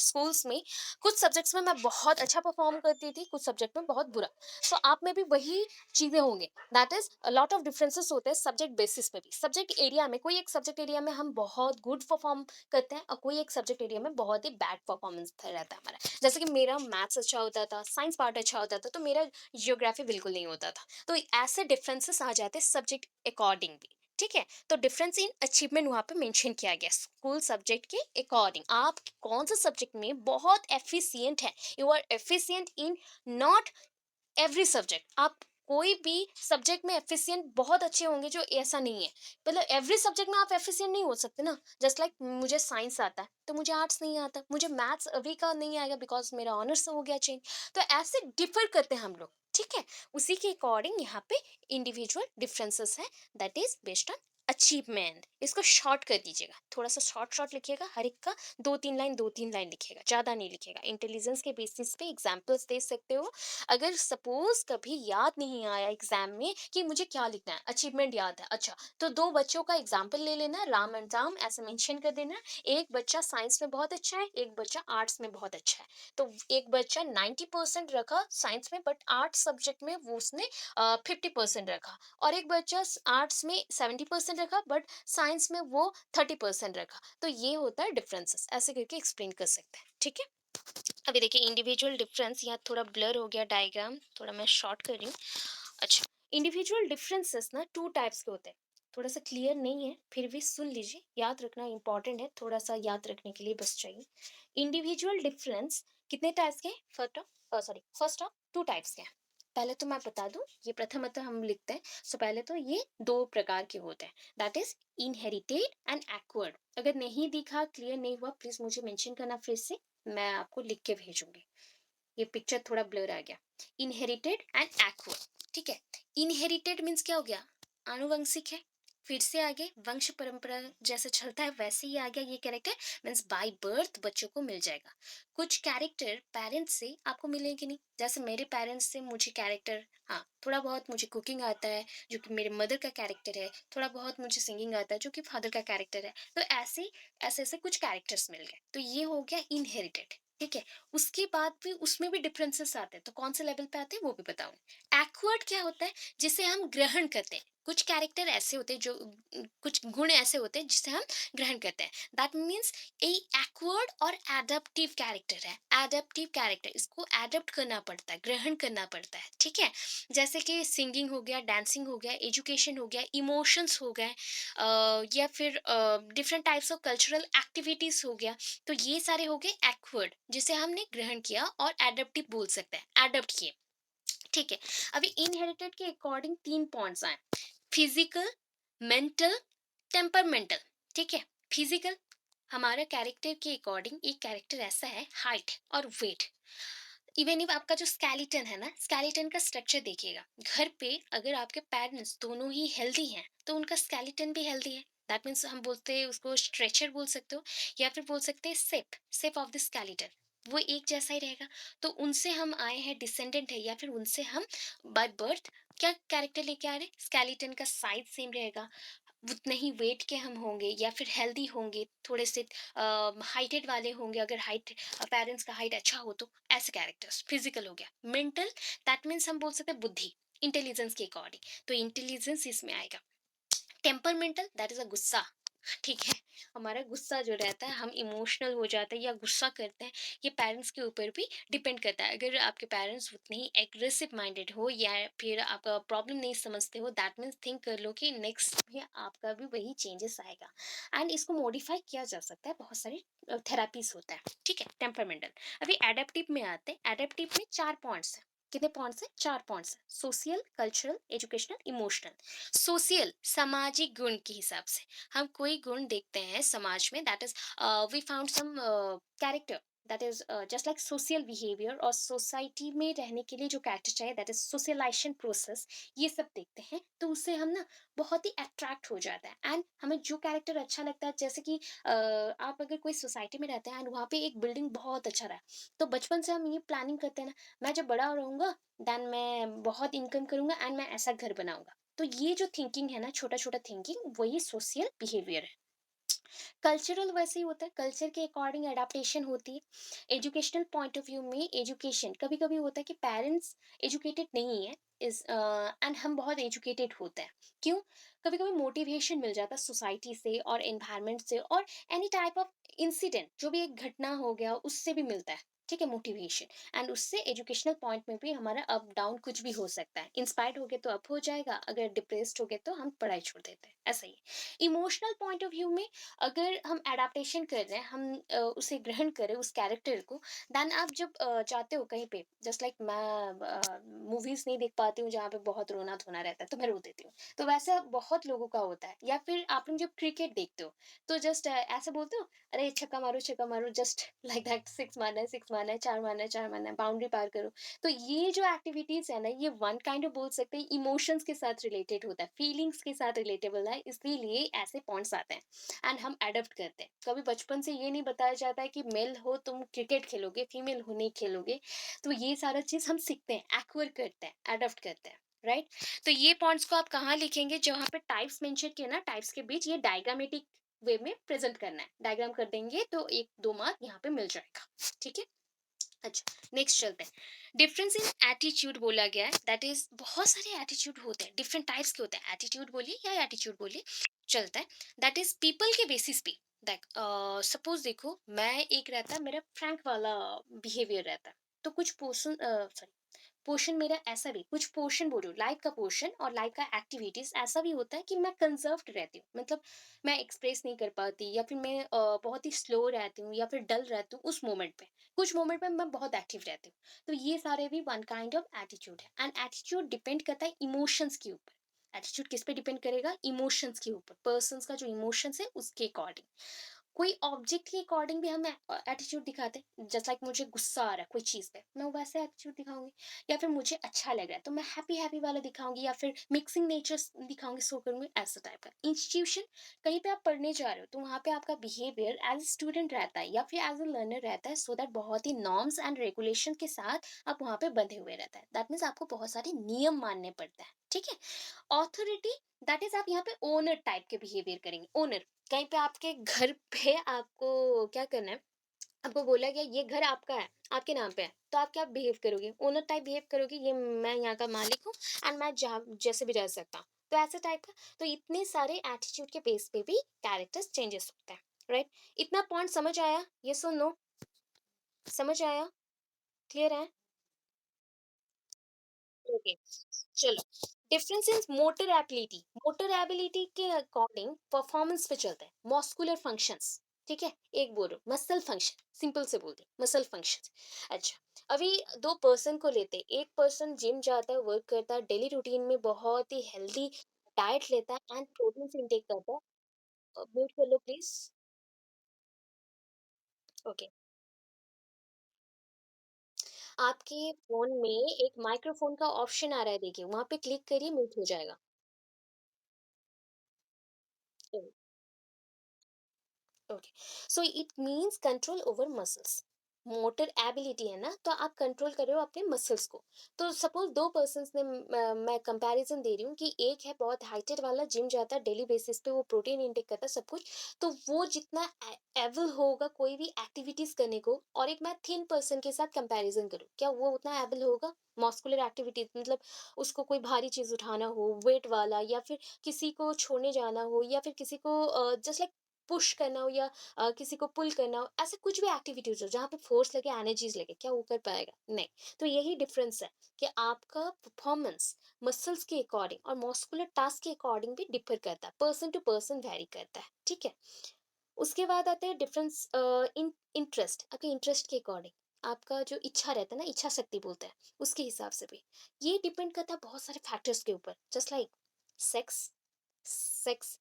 स्कूल्स में कुछ सब्जेक्ट्स में मैं बहुत अच्छा परफॉर्म करती थी, कुछ सब्जेक्ट में बहुत बुरा। सो आप में भी वही चीजें होंगे, that is lot of differences होते हैं सब्जेक्ट बेसिस पे भी। सब्जेक्ट एरिया में, कोई एक सब्जेक्ट एरिया में हम बहुत गुड परफॉर्म करते हैं और कोई एक सब्जेक्ट एरिया में बहुत ही बैड परफॉर्मेंस रहता है हमारा। जैसे कि मेरा मैथ्स अच्छा होता था, साइंस पार्ट अच्छा होता था, तो मेरा जियोग्राफी बिल्कुल नहीं होता था। तो ऐसे डिफरेंसेस आ जाते हैं सब्जेक्ट अकॉर्डिंग भी, ठीक है। तो डिफरेंस इन अचीवमेंट वहां पे मेंशन किया गया स्कूल सब्जेक्ट के अकॉर्डिंग। आप कौन सा सब्जेक्ट में बहुत एफिशिएंट है, you are efficient in not every subject. आप कोई भी सब्जेक्ट में एफिशिएंट बहुत अच्छे होंगे, जो ऐसा नहीं है, मतलब एवरी सब्जेक्ट में आप एफिशिएंट नहीं हो सकते ना। जस्ट लाइक मुझे साइंस आता है तो मुझे आर्ट्स नहीं आता, मुझे मैथ्स अभी का नहीं आएगा बिकॉज मेरा ऑनर्स हो गया चेंज। तो ऐसे डिफर करते हैं हम लोग, ठीक है। उसी के अकॉर्डिंग यहाँ पे इंडिविजुअल डिफरेंसेस है, that is based on achievement. इसको शॉर्ट कर दीजिएगा, थोड़ा सा शॉर्ट शॉर्ट लिखिएगा, हर एक का 2-3 लाइन 2-3 लाइन लिखिएगा, ज़्यादा नहीं लिखिएगा। इंटेलिजेंस के बेसिस पे एग्जाम्पल्स दे सकते हो। अगर सपोज कभी याद नहीं आया एग्जाम में कि मुझे क्या लिखना है, अचीवमेंट याद है, अच्छा, तो दो बच्चों का एग्जाम्पल ले लेना, राम एंड राम ऐसे मेंशन कर देना। एक बच्चा साइंस में बहुत अच्छा है, एक बच्चा आर्ट्स में बहुत अच्छा है। तो एक बच्चा 90% रखा साइंस में, बट आर्ट्स सब्जेक्ट में वो उसने 50% रखा, और एक बच्चा आर्ट्स में 70% रखा बट साइंस में वो 30% रखा। तो ये होता है डिफरेंसेस, ऐसे करके एक्सप्लेन कर सकते हैं, ठीक है। अभी देखिए इंडिविजुअल डिफरेंस, यहाँ थोड़ा ब्लर हो गया डायग्राम, थोड़ा मैं शॉर्ट कर रही हूँ। अच्छा, इंडिविजुअल डिफरेंसेस ना 2 टाइप्स के होते हैं। थोड़ा सा क्लियर नहीं है फिर भी सुन लीजिए, याद रखना इंपॉर्टेंट है, थोड़ा सा याद रखने के लिए बस चाहिए। इंडिविजुअल डिफरेंस कितने टाइप्स के? फर्स्ट ऑफ 2 टाइप्स के हैं। पहले तो मैं बता दूं, ये प्रथमतः हम लिखते हैं। सो पहले तो ये 2 प्रकार के होते हैं, that is inherited and acquired. अगर नहीं दिखा, क्लियर नहीं हुआ, प्लीज मुझे मेंशन करना फिर से, मैं आपको लिख के भेजूंगी। ये पिक्चर थोड़ा ब्लर आ गया। इनहेरिटेड एंड एक्वायर्ड, ठीक है। इनहेरिटेड मीन्स क्या हो गया? आनुवंशिक है। फिर से आगे वंश परंपरा जैसे चलता है वैसे ही आ गया ये कैरेक्टर, मीन्स बाय बर्थ बच्चों को मिल जाएगा। कुछ कैरेक्टर पेरेंट्स से आपको मिलेंगे नहीं, जैसे मेरे पेरेंट्स से मुझे कैरेक्टर, हाँ थोड़ा बहुत मुझे कुकिंग आता है जो कि मेरे मदर का कैरेक्टर है, थोड़ा बहुत मुझे सिंगिंग आता है जो कि फादर का कैरेक्टर है। तो ऐसे ऐसे ऐसे कुछ कैरेक्टर्स मिल गए, तो ये हो गया इनहेरिटेड, ठीक है। उसके बाद भी उसमें भी डिफरेंसेस आते हैं, तो कौन से लेवल पे आते हैं वो भी बताऊं। एक्वर्ड क्या होता है? जिसे हम ग्रहण करते हैं। कुछ कैरेक्टर ऐसे होते हैं जो कुछ गुण ऐसे होते हैं जिसे हम ग्रहण करते हैं, दैट मीन्स ए एक्वर्ड और एडेप्टिव कैरेक्टर है। एडेप्टिव कैरेक्टर, इसको एडेप्ट करना पड़ता है, ग्रहण करना पड़ता है, ठीक है। जैसे कि सिंगिंग हो गया, डांसिंग हो गया, एजुकेशन हो गया, इमोशंस हो गए, या फिर different types of cultural activities हो गया। तो ये सारे हो गए एक्वर्ड, जिसे हमने ग्रहण किया, और एडप्टिव बोल सकते हैं, एडप्ट किए, ठीक है। अभी इनहेरिटेड के अकॉर्डिंग 3 पॉइंट्स आए, फिजिकल, मेंटल, टेम्परमेंटल, ठीक है। फिजिकल, हमारा कैरेक्टर के अकॉर्डिंग एक कैरेक्टर ऐसा है, हाइट और वेट। इवन इफ आपका जो स्केलेटन है ना, स्केलेटन का स्ट्रक्चर देखिएगा, घर पे अगर आपके पेरेंट्स दोनों ही हेल्दी हैं तो उनका स्केलेटन भी हेल्दी है, दैट मीन्स हम बोलते हैं उसको स्ट्रेचर बोल सकते हो, या फिर बोल सकते हैं सेप ऑफ द स्केलेटन, वो एक जैसा ही रहेगा। तो उनसे हम आए हैं, डिसेंडेंट है, या फिर उनसे हम बाय बर्थ क्या कैरेक्टर लेके आ रहे हैं, स्केलेटन का साइज सेम रहेगा, उतने ही वेट के हम होंगे, या फिर हेल्दी होंगे, थोड़े से हाइटेड वाले होंगे, अगर हाइट पेरेंट्स का हाइट अच्छा हो तो, ऐसे कैरेक्टर्स फिजिकल हो गया। मेंटल, दैट मीन्स हम बोल सकते हैं बुद्धि, इंटेलिजेंस के अकॉर्डिंग, तो इंटेलिजेंस इसमें आएगा। टेम्परमेंटल, दैट इज अ गुस्सा, ठीक है? हमारा गुस्सा जो रहता है, हम इमोशनल हो जाते हैं या गुस्सा करते हैं, ये पेरेंट्स के ऊपर भी डिपेंड करता है। अगर आपके पेरेंट्स उतने ही एग्रेसिव माइंडेड हो या फिर आपका प्रॉब्लम नहीं समझते हो, दैट मीन्स थिंक कर लो कि नेक्स्ट में आपका भी वही चेंजेस आएगा। एंड इसको मॉडिफाई किया जा सकता है, बहुत सारी थेरेपीज होता है, ठीक है? टेम्परामेंटल। अभी एडेप्टिव में आते हैं। एडेप्टिव में 4 पॉइंट्स हैं। कितने पॉइंट्स हैं? 4 पॉइंट्स हैं। Social, cultural, educational, emotional. Social, सामाजिक गुण के हिसाब से हम कोई गुण देखते हैं समाज में, that is we found some character, that is just like social behaviour, और सोसाइटी में रहने के लिए जो कैरेक्टर चाहिए, दैट इज सोशलाइजेशन प्रोसेस। ये सब देखते हैं तो उससे हम ना बहुत ही अट्रैक्ट हो जाता है, एंड हमें जो कैरेक्टर अच्छा लगता है, जैसे कि आप अगर कोई सोसाइटी में रहते हैं एंड वहाँ पे एक बिल्डिंग बहुत अच्छा रहा, तो बचपन से हम ये प्लानिंग करते हैं ना, मैं जब बड़ा रहूंगा देन मैं बहुत इनकम करूंगा एंड मैं ऐसा घर बनाऊंगा। तो ये जो थिंकिंग है ना, छोटा छोटा थिंकिंग, वही सोशल बिहेवियर है। कल्चरल वैसे ही होता है, कल्चर के अकॉर्डिंग एडाप्टेशन होती है। एजुकेशनल पॉइंट ऑफ व्यू में एजुकेशन कभी कभी होता है कि पेरेंट्स एजुकेटेड नहीं है इस एंड हम बहुत एजुकेटेड होते हैं। क्यों? कभी कभी मोटिवेशन मिल जाता है सोसाइटी से और एनवायरनमेंट से, और एनी टाइप ऑफ इंसिडेंट, जो भी एक घटना हो गया उससे भी मिलता है, ठीक है, मोटिवेशन। एंड उससे एजुकेशनल पॉइंट में भी हमारा अप डाउन कुछ भी हो सकता है। इंस्पायर्ड हो गए तो अप हो जाएगा, अगर डिप्रेस्ड हो गए तो हम पढ़ाई छोड़ देते हैं, ऐसा ही है। इमोशनल पॉइंट ऑफ व्यू में अगर हम एडाप्टेशन कर रहे हैं, हम उसे ग्रहण करें उस कैरेक्टर को, देन आप जब जाते हो कहीं पे, जस्ट लाइक मैं मूवीज नहीं देख पाती हूँ जहाँ पे बहुत रोना धोना रहता है, तो मैं रो देती हूँ। तो वैसा बहुत लोगों का होता है। या फिर आप लोग जब क्रिकेट देखते हो, तो जस्ट ऐसे बोलते हो, अरे छक्का मारो, जस्ट लाइक दैट, सिक्स मारना है, सिक्स मारना है, चार मारना है, चार मारना है, बाउंड्री पार करो। तो ये जो एक्टिविटीज है ना, ये वन काइंड ऑफ बोल सकते हैं इमोशंस के साथ रिलेटेड होता है, फीलिंग्स के साथ रिलेटेबल है, इसलिए ऐसे पॉइंट्स आते हैं एंड हम अडॉप्ट करते हैं। कभी बचपन से ये नहीं बताया जाता है कि मेल हो तुम क्रिकेट खेलोगे, फीमेल हो नहीं खेलोगे। तो ये सारा चीज हम सीखते हैं, एक्वायर करते हैं, अडॉप्ट करते हैं, राइट? तो ये पॉइंट्स को आप कहाँ लिखेंगे? जहाँ पे टाइप्स मेंशन किए ना, टाइप्स के बीच ये डायग्रामेटिक वे में प्रेजेंट करना है, डायग्राम कर देंगे तो 1-2 मार्क यहाँ पे मिल जाएगा, ठीक है? अच्छा, नेक्स्ट चलते हैं। डिफरेंस इन एटीट्यूड बोला गया है, दैट इज बहुत सारे एटीट्यूड होते हैं, डिफरेंट टाइप्स के होते हैं, एटीट्यूड बोलिए या एटीट्यूड बोलिए, चलता है। दैट इज पीपल के बेसिस पे। देख, सपोज देखो, मैं एक रहता है मेरा फ्रैंक वाला बिहेवियर रहता है, तो कुछ पोर्शन, सॉरी, पोर्शन मेरा ऐसा भी, कुछ पोर्शन बोल रही हूँ, लाइफ का पोर्शन और लाइफ का एक्टिविटीज ऐसा भी होता है कि मैं कंजर्व्ड रहती हूँ, मतलब मैं एक्सप्रेस नहीं कर पाती, या फिर मैं बहुत ही स्लो रहती हूँ, या फिर डल रहती हूँ उस मोमेंट पे। कुछ मोमेंट पे मैं बहुत एक्टिव रहती हूँ। तो ये सारे भी वन काइंड ऑफ एटीट्यूड है, एंड एटीट्यूड डिपेंड करता है इमोशंस के ऊपर। एटीट्यूड किस पे डिपेंड करेगा? इमोशंस के ऊपर, पर्सन का जो इमोशंस है उसके अकॉर्डिंग। कोई ऑब्जेक्ट के अकॉर्डिंग भी हम एटीट्यूड दिखाते हैं, जस्ट लाइक मुझे गुस्सा आ रहा है कोई चीज पे, मैं वैसे एटीट्यूड दिखाऊंगी। या फिर मुझे अच्छा लग रहा है तो मैं हैप्पी हैप्पी वाला दिखाऊंगी, या फिर मिक्सिंग नेचर दिखाऊंगी, शो करूंगी, ऐसा टाइप का। इंस्टीट्यूशन, कहीं पे आप पढ़ने जा रहे हो तो वहाँ पे आपका बिहेवियर एज स्टूडेंट रहता है या फिर एज अ लर्नर रहता है, सो दैट बहुत ही नॉर्म्स एंड रेगुलेशन के साथ आप वहाँ पे बंधे हुए रहता है। दैट मीन्स आपको बहुत सारे नियम मानने पड़ते हैं, ठीक है? ऑथोरिटी, दैट इज आप यहाँ पे ओनर टाइप के बिहेवियर करेंगे। ओनर, कहीं पे आपके घर पे आपको क्या करना है, आपको बोला गया ये घर आपका है, आपके नाम पे है, तो आप क्या बिहेव करोगे? ओनर टाइप बिहेव करोगे, ये मैं यहाँ का मालिक हूँ एंड मैं जहाँ जैसे भी रह सकता हूँ, तो ऐसे टाइप का। तो इतने सारे एटीट्यूड के बेस पे भी कैरेक्टर्स चेंजेस होते हैं, राइट? इतना पॉइंट समझ आया? ये सुन नो, समझ आया? क्लियर है? ओके, चलो। डिफरेंस इन मोटर एबिलिटी के अकॉर्डिंग परफॉर्मेंस पे चलते हैं। मस्कुलर फंक्शंस, ठीक है? एक बोलो मसल फंक्शन, सिंपल से बोल दे मसल फंक्शन। अच्छा, अभी दो पर्सन को लेते हैं। एक पर्सन जिम जाता है, वर्क करता है, डेली रूटीन में बहुत ही हेल्दी डाइट लेता है एंड प्रोटीन इंटेक करता है। म्यूट कर लो प्लीज। ओके, आपके फोन में एक माइक्रोफोन का ऑप्शन आ रहा है, देखिए वहां पे क्लिक करिए, म्यूट हो जाएगा। Okay, so it means control over muscles. Motor ability है ना, तो आप कंट्रोल कर रहे हो अपने मसल्स को। तो सपोज दो पर्सन्स ने मैं कंपैरिजन दे रही हूँ कि एक है बहुत हाइटेड वाला, जिम जाता है डेली बेसिस पे, वो प्रोटीन इंटेक करता है सब कुछ, तो वो जितना एबल होगा कोई भी एक्टिविटीज करने को, और एक मैं थिन पर्सन के साथ कंपैरिजन करूँ, क्या वो उतना एबल होगा? मस्कुलर एक्टिविटीज मतलब उसको कोई भारी चीज उठाना हो वेट वाला, या फिर किसी को छोड़ने जाना हो, या फिर किसी को जस्ट लाइक पुश करना हो, या किसी को पुल करना हो, ऐसे कुछ भी एक्टिविटीज हो जहाँ पे फोर्स लगे एनर्जीज लगे, क्या वो कर पाएगा? नहीं। तो यही डिफरेंस है कि आपका परफॉर्मेंस मसल्स के अकॉर्डिंग और मस्कुलर टास्क के अकॉर्डिंग भी डिफर करता है, पर्सन टू पर्सन वेरी करता है, ठीक है। उसके बाद आते हैं डिफरेंस इन इंटरेस्ट, आपके इंटरेस्ट के अकॉर्डिंग, आपका जो इच्छा रहता है ना, इच्छा शक्ति बोलते हैं, उसके हिसाब से भी ये डिपेंड करता है बहुत सारे फैक्टर्स के ऊपर, just like sex.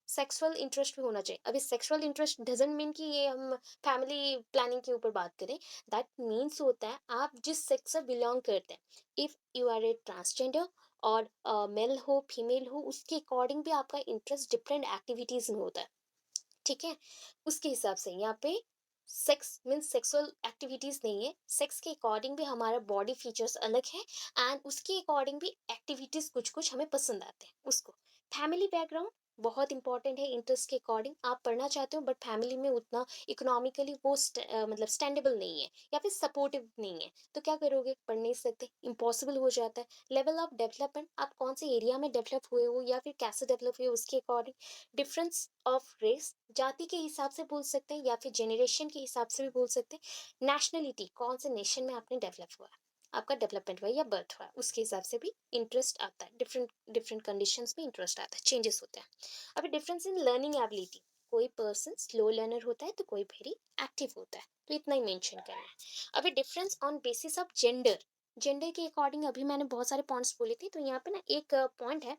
Sexual interest भी होना चाहिए। अभी सेक्सुअल इंटरेस्ट डजंट मीन कि ये हम फैमिली प्लानिंग के ऊपर बात करें। दैट मीन्स होता है आप जिस सेक्स से बिलोंग करते हैं। If you are a transgender और मेल हो फीमेल हो, उसके अकॉर्डिंग भी आपका इंटरेस्ट डिफरेंट एक्टिविटीज में होता है, ठीक है? उसके हिसाब से यहाँ पे सेक्स मीन्स सेक्सुअल एक्टिविटीज नहीं है, सेक्स के अकॉर्डिंग भी हमारा बॉडी फीचर्स अलग है, एंड उसके अकॉर्डिंग भी एक्टिविटीज कुछ कुछ हमें पसंद आते हैं उसको। फैमिली बैकग्राउंड बहुत इंपॉर्टेंट है इंटरेस्ट के अकॉर्डिंग, आप पढ़ना चाहते हो बट फैमिली में उतना इकोनॉमिकली वो मतलब स्टैंडेबल नहीं है, या फिर सपोर्टिव नहीं है, तो क्या करोगे? पढ़ नहीं सकते, इम्पॉसिबल हो जाता है। लेवल ऑफ डेवलपमेंट, आप कौन से एरिया में डेवलप हुए हो या फिर कैसे डेवलप हुए हो, उसके अकॉर्डिंग। डिफरेंस ऑफ रेस, जाति के हिसाब से बोल सकते हैं या फिर जेनरेशन के हिसाब से भी बोल सकते हैं। नेशनलिटी, कौन से नेशन में आपने डेवलप हुआ है, आपका डेवलपमेंट हुआ है या बर्थ हुआ है, उसके हिसाब से भी इंटरेस्ट आता है। डिफरेंट डिफरेंट कंडीशंस में इंटरेस्ट आता है, चेंजेस होते हैं। अभी डिफरेंस इन लर्निंग एबिलिटी, कोई पर्सन स्लो लर्नर होता है तो कोई वेरी एक्टिव होता है, तो इतना ही मेंशन करना है। अभी difference on basis of gender, gender के अकॉर्डिंग अभी मैंने बहुत सारे पॉइंट्स बोले थे, तो यहाँ पे ना एक पॉइंट है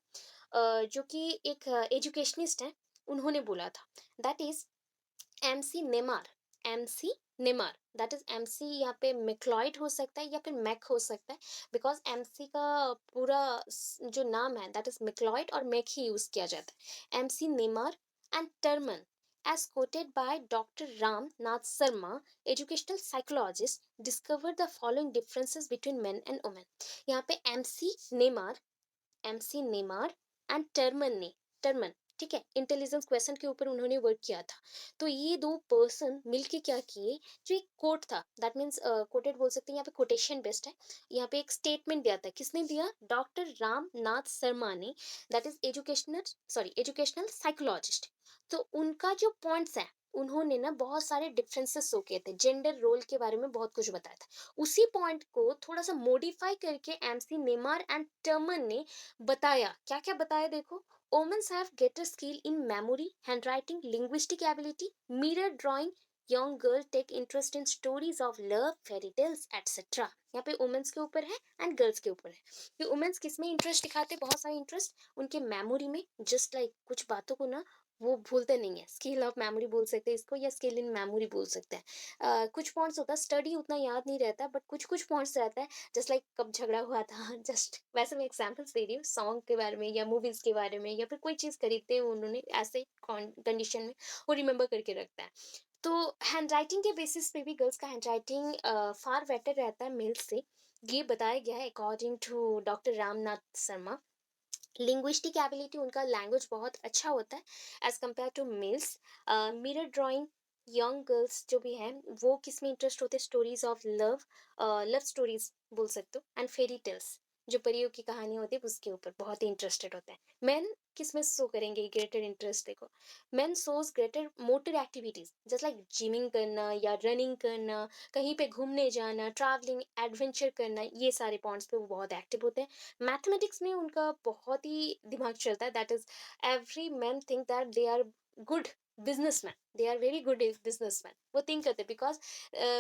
जो कि एक एजुकेशनिस्ट है, उन्होंने बोला था, that is MC Neymar. MC Neymar, that is MC, यहाँ पे मैक्लॉइड हो सकता है या फिर मैक हो सकता है, बिकॉज एमसी का पूरा जो नाम है दैट इज मैक्लॉइड, और मैक ही यूज किया जाता है। MC Neymar and Terman, as quoted by Dr. Ram Nath Sharma, educational psychologist, discovered the following differences between men and women. यहाँ पे एमसी नेमार एंड टर्मन, ठीक है, इंटेलिजेंस क्वेश्चन के ऊपर उन्होंने वर्क किया था। तो ये दो पर्सन मिलके क्या किए, जो एक कोट था, दैट मीन्स कोटेड बोल सकते हैं, यहाँ पे कोटेशन बेस्ट है। यहाँ पे एक स्टेटमेंट दिया था, किसने दिया? डॉक्टर राम नाथ शर्मा ने, दैट इज एजुकेशनल साइकोलॉजिस्ट। तो उनका जो पॉइंट्स है, उन्होंने ना बहुत सारे डिफरेंसेस शो किए थे, जेंडर रोल के बारे में बहुत कुछ बताया था। उसी पॉइंट को थोड़ा सा मॉडिफाई करके एमसी नेमार एंड टर्मन ने बताया। क्या क्या बताया देखो। Womens have greater skill in memory, handwriting, linguistic ability, mirror drawing, young girl take interest in stories of love, fairy tales, etc. यहाँ पे वुमेन्स के ऊपर है एंड गर्ल्स के ऊपर है कि वुमेन्स किस में इंटरेस्ट दिखाते हैं, बहुत सारा इंटरेस्ट उनके मेमोरी में, जस्ट लाइक कुछ बातों को ना वो भूलते नहीं है, स्किल ऑफ मेमोरी बोल सकते हैं इसको, या स्किल इन मेमोरी बोल सकते हैं। कुछ पॉइंट्स होता है, स्टडी उतना याद नहीं रहता, बट कुछ कुछ पॉइंट्स रहता है, जस्ट लाइक कब झगड़ा हुआ था जस्ट वैसे मैं एग्जांपल्स दे रही हूँ, सॉन्ग के बारे में या मूवीज के बारे में, या फिर कोई चीज खरीदते हैं उन्होंने ऐसे कंडीशन में, वो रिमेम्बर करके रखता है। तो हैंड राइटिंग के बेसिस पे भी गर्ल्स का हैंड राइटिंग फार बेटर रहता है मेल्स से, ये बताया गया है according to doctor Ramnath Sharma. Linguistic ability, उनका लैंग्वेज बहुत अच्छा होता है as compare to males. Mirror drawing, young girls जो भी हैं वो किस में इंटरेस्ट होते हैं? Stories of love, love stories बोल सकते हो, एंड फेरी टेल्स, जो परियों की कहानी होती है उसके ऊपर बहुत ही इंटरेस्टेड होता है। मेन किस में शो करेंगे ग्रेटर इंटरेस्ट देखो, main shows greater motor activities, just like gymming करना या रनिंग करना, कहीं पे घूमने जाना, ट्रैवलिंग, एडवेंचर करना, ये सारे पॉइंट्स पे वो बहुत एक्टिव होते हैं। मैथमेटिक्स में उनका बहुत ही दिमाग चलता है, that is every man think that they are good businessman, they are very good businessman, वो थिंक करते हैं बिकॉज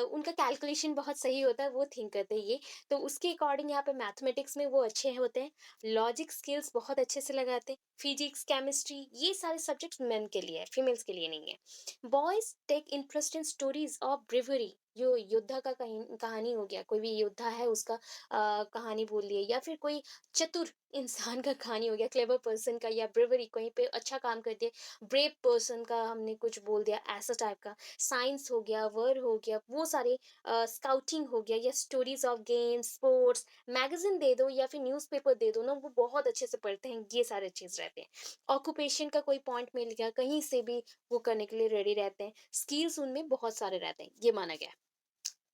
उनका कैलकुलेशन बहुत सही होता है, वो थिंक करते हैं ये। तो उसके अकॉर्डिंग यहाँ पे मैथमेटिक्स में वो अच्छे होते हैं, लॉजिक स्किल्स बहुत अच्छे से लगाते हैं, फिजिक्स केमिस्ट्री, ये सारे सब्जेक्ट्स मेन के लिए है, फीमेल्स के लिए नहीं है। Boys take interest in stories of bravery, जो योद्धा का कहानी हो गया, कोई भी योद्धा है उसका कहानी बोल लिए, या फिर कोई चतुर इंसान का कहानी हो गया, क्लेवर पर्सन का, या ब्रेवरी कहीं पे अच्छा काम कर दिए, ब्रेव पर्सन का हमने कुछ बोल दिया ऐसा टाइप का, साइंस हो गया, वर्ड हो गया, वो सारे स्काउटिंग हो गया या stories of games, sports, magazine दे दो या फिर न्यूज़पेपर दे दो ना, वो बहुत अच्छे से पढ़ते हैं, ये सारे चीज़ रहते हैं। ऑक्यूपेशन का कोई पॉइंट मिल गया, कहीं से भी वो करने के लिए रेडी रहते हैं। स्किल्स उनमें बहुत सारे रहते हैं, ये माना गया है।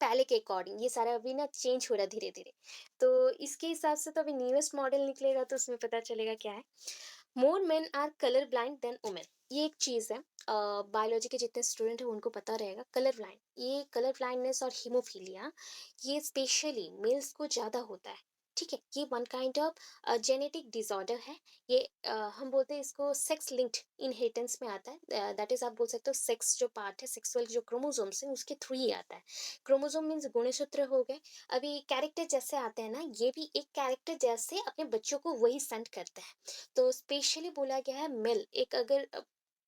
पहले के अकॉर्डिंग ये सारा अभी ना चेंज हो रहा है धीरे-धीरे। तो इसके हिसाब से तो अभी न्यूएस्ट मॉडल निकलेगा तो उसमें पता चलेगा क्या है। More men are colour blind than women. ये एक चीज़ है। बायोलॉजी के जितने स्टूडेंट हैं उनको पता रहेगा कलर ब्लाइंड। ये कलर ब्लाइंडनेस और हीमोफीलिया ये स्पेशली मेल्स को ज़्यादा होता है। ठीक है? ये one kind of genetic disorder है। ये हम बोलते हैं इसको सेक्स लिंक्ड इनहेरिटेंस में आता है। दैट इज़ आप बोल सकते हो सेक्स जो पार्ट है, सेक्सुअल जो क्रोमोसोम्स हैं उसके थ्रू ही आता है। क्रोमोसोम मीन्स गुणसूत्र हो गए। अभी कैरेक्टर जैसे आते हैं ना, ये भी एक कैरेक्टर जैसे अपने बच्चों को वही सेंड करते हैं। तो स्पेशली बोला गया है मेल एक अगर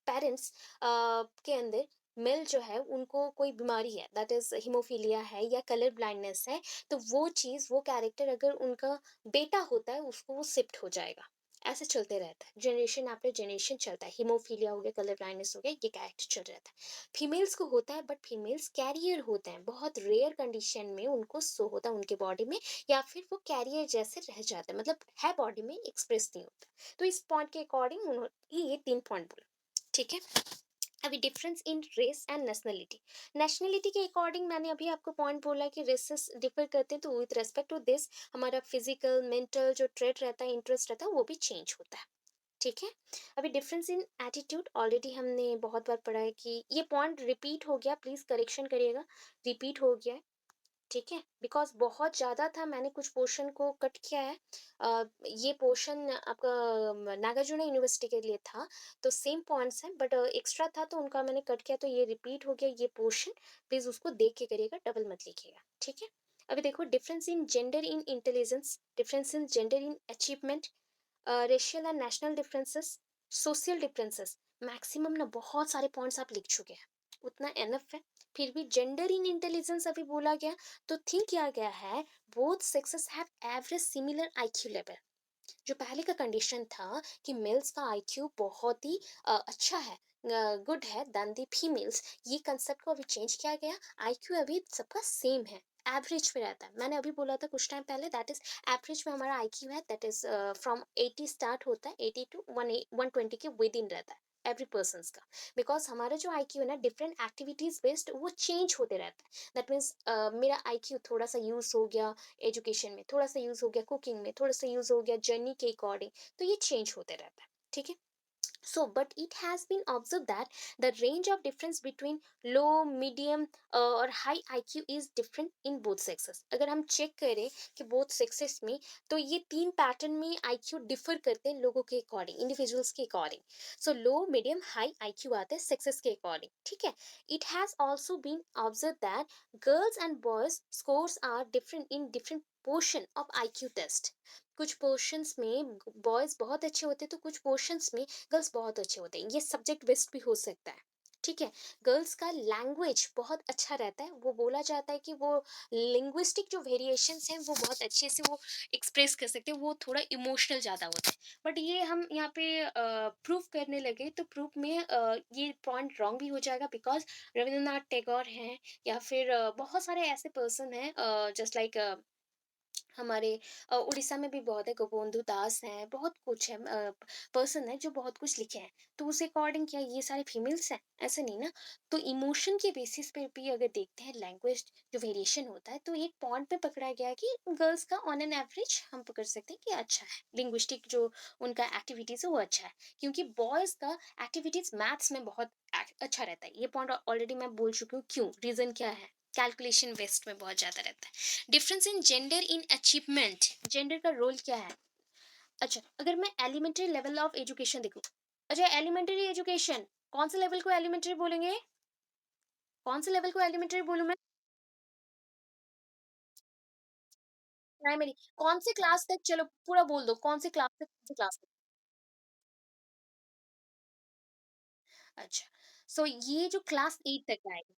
पेरेंट्स के अंदर मेल जो है उनको कोई बीमारी है दैट इज हीमोफीलिया है या कलर ब्लाइंडनेस है, तो वो चीज़ वो कैरेक्टर अगर उनका बेटा होता है उसको वो शिफ्ट हो जाएगा। ऐसे चलते रहता है, जनरेशन आफ्टर जनरेशन चलता है। हीमोफीलिया हो गया, कलर ब्लाइंडनेस हो गया, ये कैरेक्टर चल रहता है। फीमेल्स को होता है बट फीमेल्स कैरियर होते हैं, बहुत रेयर कंडीशन में उनको सो होता है उनके बॉडी में, या फिर वो कैरियर जैसे रह जाता है, मतलब है बॉडी में एक्सप्रेस नहीं होता। तो इस पॉइंट के अकॉर्डिंग उन्होंने ये 3 पॉइंट बोला, ठीक है? अभी difference in race and nationality. Nationality के अकॉर्डिंग मैंने अभी आपको पॉइंट बोला कि रेसेस डिफर करते हैं, तो विथ रेस्पेक्ट टू दिस हमारा फिजिकल, मेंटल जो ट्रेट रहता है, इंटरेस्ट रहता है, वो भी चेंज होता है, ठीक है? अभी डिफरेंस इन एटीट्यूड ऑलरेडी हमने बहुत बार पढ़ा है कि ये पॉइंट रिपीट हो गया, प्लीज़ करेक्शन करिएगा, रिपीट हो गया है। ठीक है? बिकॉज़ बहुत ज़्यादा था, मैंने कुछ पोर्शन को कट किया है। ये पोर्शन आपका नागार्जुना यूनिवर्सिटी के लिए था, तो सेम पॉइंट्स हैं बट एक्स्ट्रा था तो उनका मैंने कट किया, तो ये रिपीट हो गया ये पोर्शन। प्लीज़ उसको देख के करिएगा, डबल मत लिखिएगा, ठीक है? अभी देखो difference in gender in intelligence, difference in gender in achievement, racial and national differences, social differences, maximum ना बहुत सारे पॉइंट्स आप लिख चुके हैं, उतना एनफ है। फिर भी जेंडर इन इंटेलिजेंस अभी बोला गया, तो थिंक किया गया है both sexes have average similar IQ level. जो पहले का कंडीशन था कि मेल्स का आईक्यू बहुत ही अच्छा है, गुड है देन द फीमेल्स, ये कंसेप्ट को अभी चेंज किया गया। आईक्यू अभी सबका सेम है, एवरेज पे रहता है। मैंने अभी बोला था कुछ टाइम पहले, दैट इज एवरेज में हमारा आईक्यू है, दैट इज फ्रॉम 80 स्टार्ट होता है, 80 टू 120 के विद इन रहता है एवरी पर्सन का। बिकॉज हमारा जो आईक्यू है ना डिफरेंट एक्टिविटीज बेस्ड वो चेंज होते रहता है। दैट मीन्स मेरा आईक्यू थोड़ा सा यूज हो गया एजुकेशन में, थोड़ा सा यूज हो गया कुकिंग में, थोड़ा सा यूज हो गया जर्नी के अकॉर्डिंग, तो ये चेंज होते रहता है, ठीक है? So, but it has been observed that the range of difference between low, medium और high IQ is different in both sexes. अगर हम चेक करें कि both sexes में, तो ये तीन पैटर्न में IQ डिफर करते हैं लोगों के अकॉर्डिंग, इंडिविजुअल्स के according. So low, medium, high IQ आते हैं सेक्सेस के अकॉर्डिंग, ठीक है? It has also been observe that girls and boys scores are different in different portion of IQ test. कुछ पोर्शंस में बॉयज बहुत अच्छे होते हैं, तो कुछ पोर्शंस में गर्ल्स बहुत अच्छे होते हैं, ये सब्जेक्ट बेस्ड भी हो सकता है, ठीक है? गर्ल्स का लैंग्वेज बहुत अच्छा रहता है, वो बोला जाता है कि वो लिंग्विस्टिक जो वेरिएशंस हैं वो बहुत अच्छे से वो एक्सप्रेस कर सकते हैं, वो थोड़ा इमोशनल ज़्यादा होता है। बट ये हम यहाँ पे प्रूफ करने लगे तो प्रूफ में ये पॉइंट रॉन्ग भी हो जाएगा, बिकॉज रविंद्रनाथ टैगोर हैं या फिर बहुत सारे ऐसे पर्सन हैं, जस्ट लाइक हमारे उड़ीसा में भी बहुत है, गोपोंधु दास हैं, बहुत कुछ है, पर्सन है जो बहुत कुछ लिखे हैं। तो उस अकॉर्डिंग क्या ये सारे फीमेल्स हैं? ऐसा नहीं ना। तो इमोशन के बेसिस पे भी अगर देखते हैं लैंग्वेज जो वेरिएशन होता है, तो एक पॉइंट पे पकड़ा गया है कि गर्ल्स का ऑन एन एवरेज हम पकड़ सकते हैं कि अच्छा है, लिंग्विस्टिक जो उनका एक्टिविटीज है वो अच्छा है। क्योंकि बॉयज का एक्टिविटीज मैथ्स में बहुत अच्छा रहता है, ये पॉइंट ऑलरेडी मैं बोल चुकी हूँ। क्यों, रीजन क्या है? कैलकुलेशन वेस्ट में बहुत ज्यादा रहता है। Difference in gender in achievement, gender का रोल क्या है? अच्छा, अगर मैं एलिमेंट्री लेवल ऑफ एजुकेशन देखूं, अच्छा एलिमेंट्री एजुकेशन, कौन से लेवल को एलिमेंट्री बोलेंगे? कौन से लेवल को एलिमेंट्री बोलूं मैं? प्राइमरी। कौन से क्लास तक, चलो पूरा बोल दो, कौन से क्लास तक, कौन से क्लास तक? अच्छा, सो ये जो क्लास 8 तक आएगा,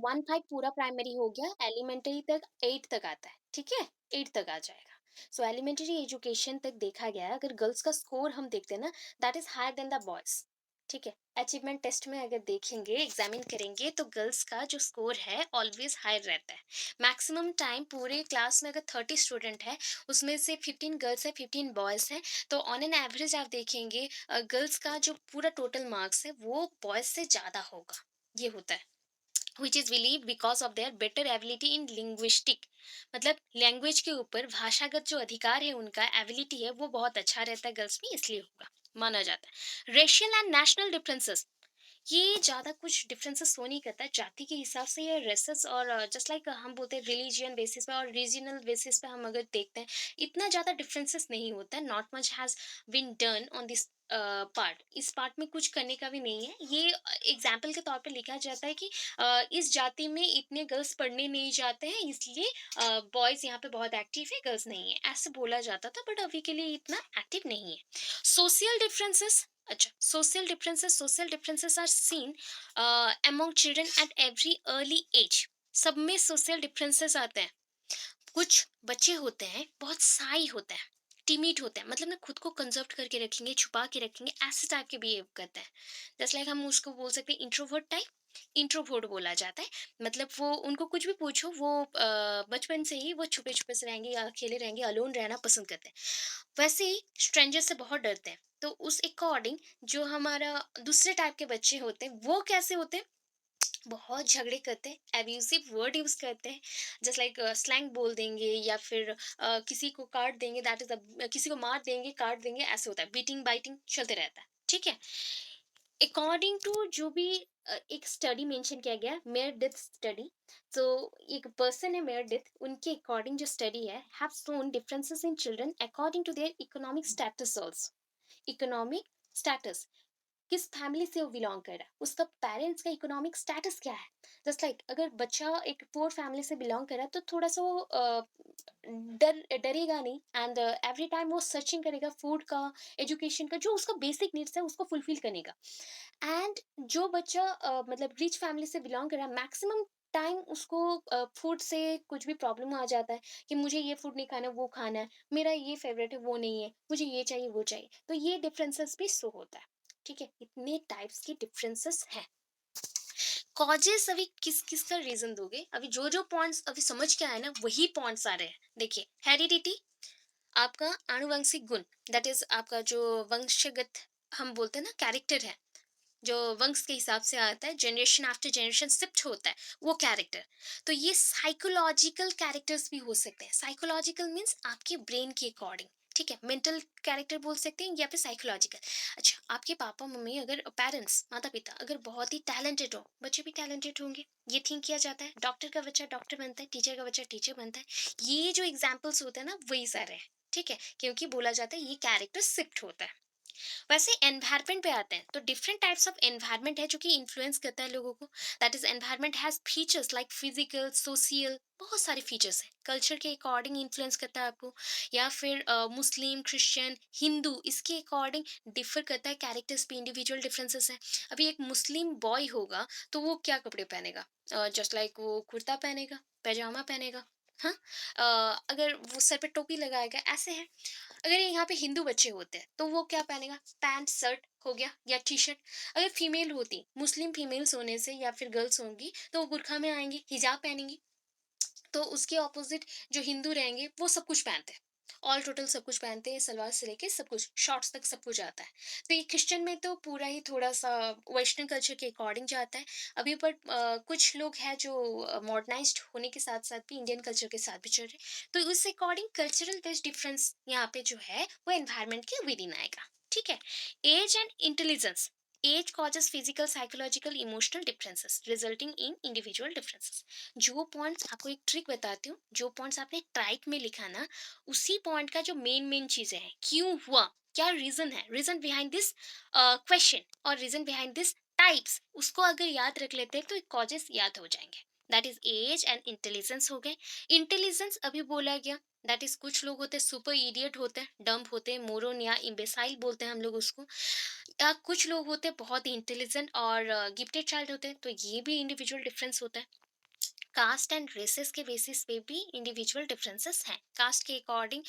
1-5 पूरा प्राइमरी हो गया, एलिमेंट्री तक 8 तक आता है, ठीक है? 8 तक आ जाएगा। सो एलिमेंट्री एजुकेशन तक देखा गया है, अगर गर्ल्स का स्कोर हम देखते हैं ना, that is higher than the boys. ठीक है? अचीवमेंट टेस्ट में अगर देखेंगे, एग्ज़ामिन करेंगे तो गर्ल्स का जो स्कोर है ऑलवेज़ हायर रहता है। मैक्सिमम टाइम पूरे क्लास में अगर 30 स्टूडेंट हैं, उसमें से 15 गर्ल्स हैं, 15 बॉयज़ हैं, तो ऑन एन एवरेज आप देखेंगे गर्ल्स का जो पूरा टोटल मार्क्स है वो बॉयज़ से ज़्यादा होगा। ये होता है। which is believed because of their better ability in linguistic, मतलब लैंग्वेज के ऊपर भाषागत जो अधिकार है उनका एबिलिटी है वो बहुत अच्छा रहता है गर्ल्स में, इसलिए होगा माना जाता है। रेशियल एंड नेशनल डिफरेंसेस, ये ज़्यादा कुछ डिफरेंसेस शो नहीं करता है जाति के हिसाब से, ये रेसेस और जस्ट लाइक हम बोलते हैं रिलीजियन बेसिस पे और रीजनल बेसिस पे हम अगर देखते हैं, इतना ज़्यादा डिफरेंसेस नहीं होता है। Not much has been done on this part, इस पार्ट में कुछ करने का भी नहीं है। ये एग्जाम्पल के तौर पे लिखा जाता है कि इस जाति में इतने गर्ल्स पढ़ने नहीं जाते हैं, इसलिए बॉयज़ यहाँ पे बहुत एक्टिव है, गर्ल्स नहीं है, ऐसे बोला जाता था, बट अभी के लिए इतना एक्टिव नहीं है। सोशल डिफरेंसेस, अच्छा, social differences are seen among children at every early age. सब में सोशल डिफरेंसेस आते हैं। कुछ बच्चे होते हैं बहुत साई होते हैं, टिमिड होते हैं, मतलब ना खुद को कंजर्व करके रखेंगे, छुपा के रखेंगे, ऐसे टाइप के बिहेव करते हैं। जस्ट लाइक हम उसको बोल सकते हैं इंट्रोवर्ट टाइप, इंट्रोवर्ट बोला जाता है। मतलब वो उनको कुछ भी पूछो, वो बचपन से ही वो छुपे छुपे से रहेंगे या अकेले रहेंगे, अलोन रहना पसंद करते हैं। वैसे ही स्ट्रेंजर से बहुत डरते हैं। तो उस अकॉर्डिंग जो हमारा दूसरे टाइप के बच्चे होते हैं वो कैसे होते हैं, बहुत झगड़े करते हैं, एब्यूसिव वर्ड यूज करते हैं, जस्ट लाइक स्लैंग बोल देंगे या फिर किसी को काट देंगे, दैट इज किसी को मार देंगे, काट देंगे, ऐसे होता है, बीटिंग बाइटिंग चलते रहता है। ठीक है? अकॉर्डिंग टू जो भी एक स्टडी मेंशन किया गया, मेयर डेथ स्टडी। तो एक पर्सन है मेयर डेथ, उनके अकॉर्डिंग जो स्टडी है, have shown differences in children according to their economic status also. Economic status, किस फैमिली से वो बिलोंग कर रहा है, उसका पेरेंट्स का इकोनॉमिक स्टेटस क्या है। जस्ट लाइक अगर बच्चा एक पुअर फैमिली से बिलोंग कर रहा है तो थोड़ा सा वो डरेगा नहीं, एंड एवरी टाइम वो सर्चिंग करेगा फूड का, एजुकेशन का, जो उसका बेसिक नीड्स है उसको फुलफिल करने का। एंड जो बच्चा मतलब रिच फैमिली से बिलोंग कर रहा है, मैक्सिमम टाइम उसको फूड से कुछ भी प्रॉब्लम आ जाता है कि मुझे ये फूड नहीं खाना, वो खाना है, मेरा ये फेवरेट है, वो नहीं है, मुझे ये चाहिए, वो चाहिए, तो ये डिफरेंसेस भी शो होता है। ठीक है? इतने टाइप्स के डिफरेंसेस हैं। कॉजेस अभी किस किस का रीजन दोगे, अभी जो जो पॉइंट्स अभी समझ के आए ना वही पॉइंट्स आ रहे हैं। देखिए, हेरिडिटी, आपका आनुवंशिक गुण, दैट इज आपका जो वंशगत हम बोलते हैं ना कैरेक्टर है, जो वंश के हिसाब से आता है, जनरेशन आफ्टर जनरेशन शिफ्ट होता है वो कैरेक्टर। तो ये साइकोलॉजिकल कैरेक्टर्स भी हो सकते हैं। साइकोलॉजिकल मीन्स आपके ब्रेन के अकॉर्डिंग। ठीक है? मेंटल कैरेक्टर बोल सकते हैं या फिर साइकोलॉजिकल। अच्छा, आपके पापा मम्मी अगर पेरेंट्स माता पिता अगर बहुत ही टैलेंटेड हो, बच्चे भी टैलेंटेड होंगे, ये थिंक किया जाता है। डॉक्टर का बच्चा डॉक्टर बनता है, टीचर का बच्चा टीचर बनता है। ये जो एग्जाम्पल्स होते हैं ना वही सारे हैं। ठीक है? क्योंकि बोला जाता है ये कैरेक्टर शिफ्ट होता है। वैसे एनवायरनमेंट पे आते हैं तो डिफरेंट टाइप्स ऑफ एनवायरनमेंट है जो कि इन्फ्लुएंस करता है लोगों को। That is environment has features like physical, social, बहुत सारे फीचर्स हैं। कल्चर के अकॉर्डिंग इन्फ्लुएंस करता है आपको, या फिर मुस्लिम, क्रिश्चियन, हिंदू, इसके अकॉर्डिंग डिफर करता है। कैरेक्टर्स भी इंडिविजुअल डिफरेंसेस हैं। अभी एक मुस्लिम बॉय होगा तो वो क्या कपड़े पहनेगा, जस्ट लाइक वो कुर्ता पहनेगा, पैजामा पहनेगा। हाँ, अगर वो सर पे टोपी लगाएगा, ऐसे है। अगर यहाँ पे हिंदू बच्चे होते हैं तो वो क्या पहनेगा, पैंट शर्ट हो गया या टी शर्ट। अगर फीमेल होती, मुस्लिम फीमेल्स होने से या फिर गर्ल्स होंगी तो वो बुरखा में आएंगी, हिजाब पहनेंगी। तो उसके ऑपोजिट जो हिंदू रहेंगे वो सब कुछ पहनते हैं, ऑल टोटल सब कुछ पहनते हैं, सलवार से लेके सब कुछ शॉर्ट्स तक सब कुछ आता है। तो ये क्रिश्चियन में तो पूरा ही थोड़ा सा वेस्टर्न कल्चर के अकॉर्डिंग जाता है। अभी पर कुछ लोग हैं जो मॉडर्नाइज्ड होने के साथ साथ भी इंडियन कल्चर के साथ भी चल रहे हैं, तो उस अकॉर्डिंग कल्चरल बेस्ड डिफरेंस यहाँ पे जो है वो एनवायरमेंट के विद इन आएगा। ठीक है? Age and intelligence, age causes physical, psychological, emotional differences resulting in individual differences। जो पॉइंट्स आपको एक ट्रिक बताती हूँ, जो पॉइंट्स आपने टाइप में लिखा ना, उसी पॉइंट का जो मेन मेन चीजें हैं, क्यों हुआ, क्या रीजन है, रीजन बिहाइंड दिस क्वेश्चन और रीजन बिहाइंड दिस टाइप्स, उसको अगर याद रख लेते हैं तो कॉजेस याद हो जाएंगे। That is age and intelligence हो गए। इंटेलिजेंस अभी बोला गया, दैट इज कुछ लोग होते हैं सुपर इडियट होते हैं, डम्ब होते हैं, मोरन या इम्बेसाइल बोलते हैं हम लोग उसको। कुछ लोग होते हैं बहुत ही इंटेलिजेंट और गिफ्टेड चाइल्ड होते हैं, तो ये भी इंडिविजुअल डिफरेंस होता है। कास्ट एंड रेसेस के बेसिस पे भी इंडिविजुअल डिफरेंसेस हैं। कास्ट के अकॉर्डिंग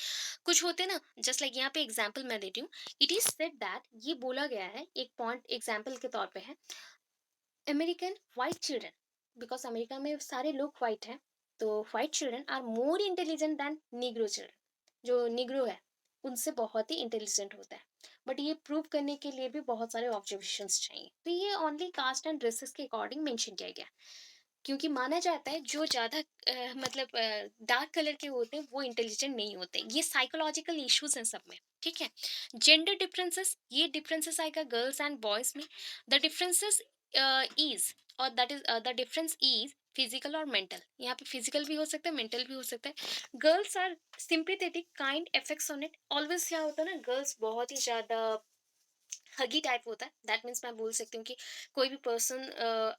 कुछ होते हैं ना, जस्ट लाइक यहाँ पे एग्जांपल मैं देती हूँ। इट इज सेड दैट, ये बोला गया है, एक पॉइंट एग्जांपल के तौर पे है, American white children, because America में सारे लोग व्हाइट हैं, तो white children are more intelligent than negro children. जो निग्रो है उनसे बहुत ही इंटेलिजेंट होता है। बट ये प्रूव करने के लिए भी बहुत सारे ऑब्जर्वेशंस चाहिए, तो ये ओनली कास्ट एंड ड्रेसेस के अकॉर्डिंग मेंशन किया गया, क्योंकि माना जाता है जो ज़्यादा मतलब डार्क कलर के होते हैं वो इंटेलिजेंट नहीं होते। ये साइकोलॉजिकल इश्यूज हैं सब में, ठीक है। जेंडर डिफरेंसेस, ये डिफरेंसेस आएगा गर्ल्स एंड बॉयज में। द डिफरेंसेस इज, और that is the difference is physical और मेंटल। यहाँ पे फिजिकल भी हो सकता है, मेंटल भी हो सकता है। Girls are sympathetic kind effects on it. Always क्या होता है ना, गर्ल्स बहुत ही ज़्यादा हगी टाइप होता है। दैट मीन्स मैं बोल सकती हूँ कि कोई भी पर्सन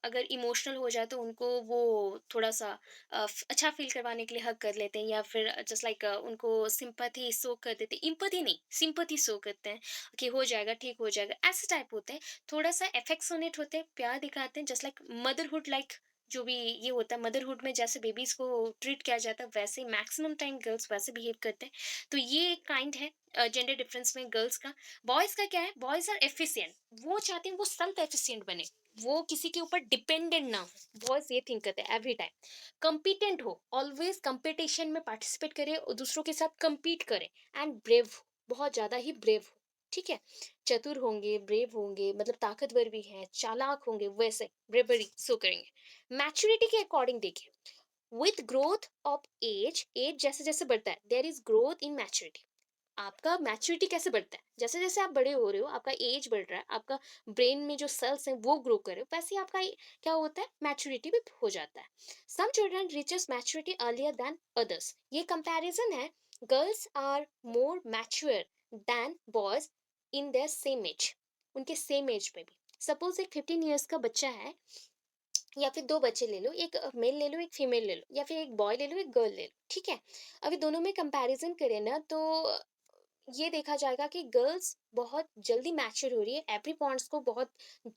अगर इमोशनल हो जाए तो उनको वो थोड़ा सा अच्छा फील करवाने के लिए हग कर लेते हैं, या फिर जस्ट लाइक उनको सिंपैथी शो कर देते हैं, इम्पैथी नहीं सिंपैथी शो करते हैं कि हो जाएगा, ठीक हो जाएगा, ऐसे टाइप होते हैं। थोड़ा सा एफेक्शनेट होते हैं, प्यार दिखाते हैं, जस्ट लाइक मदरहुड लाइक। जो भी ये होता है मदरहुड में, जैसे बेबीज को ट्रीट किया जाता है वैसे मैक्सिमम टाइम गर्ल्स वैसे बिहेव करते हैं। तो ये एक काइंड है जेंडर डिफरेंस में गर्ल्स का। बॉयज का क्या है, बॉयज आर एफिशिएंट, वो चाहते हैं वो सेल्फ एफिशिएंट बने, वो किसी के ऊपर डिपेंडेंट ना हो। बॉयज ये थिंक करते हैं एवरी टाइम। कंपिटेंट हो, ऑलवेज कंपटीशन में पार्टिसिपेट करे और दूसरों के साथ compete करे। एंड ब्रेव हो, बहुत ज्यादा ही ब्रेव हो, ठीक है। चतुर होंगे, ब्रेव होंगे, मतलब ताकतवर भी हैं, चालाक होंगे, वैसे ब्रेवरी शो करेंगे। मैच्योरिटी के अकॉर्डिंग देखिए, with growth of age, age जैसे जैसे बढ़ता है there is growth in maturity. आपका मैच्योरिटी कैसे बढ़ता है, जैसे जैसे आप बड़े हो रहे हो, आपका एज बढ़ रहा है, आपका ब्रेन में जो सेल्स हैं वो ग्रो कर रहे हो, वैसे ही आपका क्या होता है, मैच्योरिटी भी हो जाता है। Some children reaches maturity earlier than others, ये कंपैरिजन है। Girls are more mature than boys in their same age, उनके सेम एज में भी। सपोज एक 15 ईयर्स का बच्चा है, या फिर दो बच्चे ले लो, एक मेल ले लो, एक फीमेल ले लो, या फिर एक बॉय ले लो, एक गर्ल ले लो, ठीक है। अभी दोनों में कंपैरिजन करें ना, तो ये देखा जाएगा कि गर्ल्स बहुत जल्दी मैच्योर हो रही है, एवरी पॉइंट्स को बहुत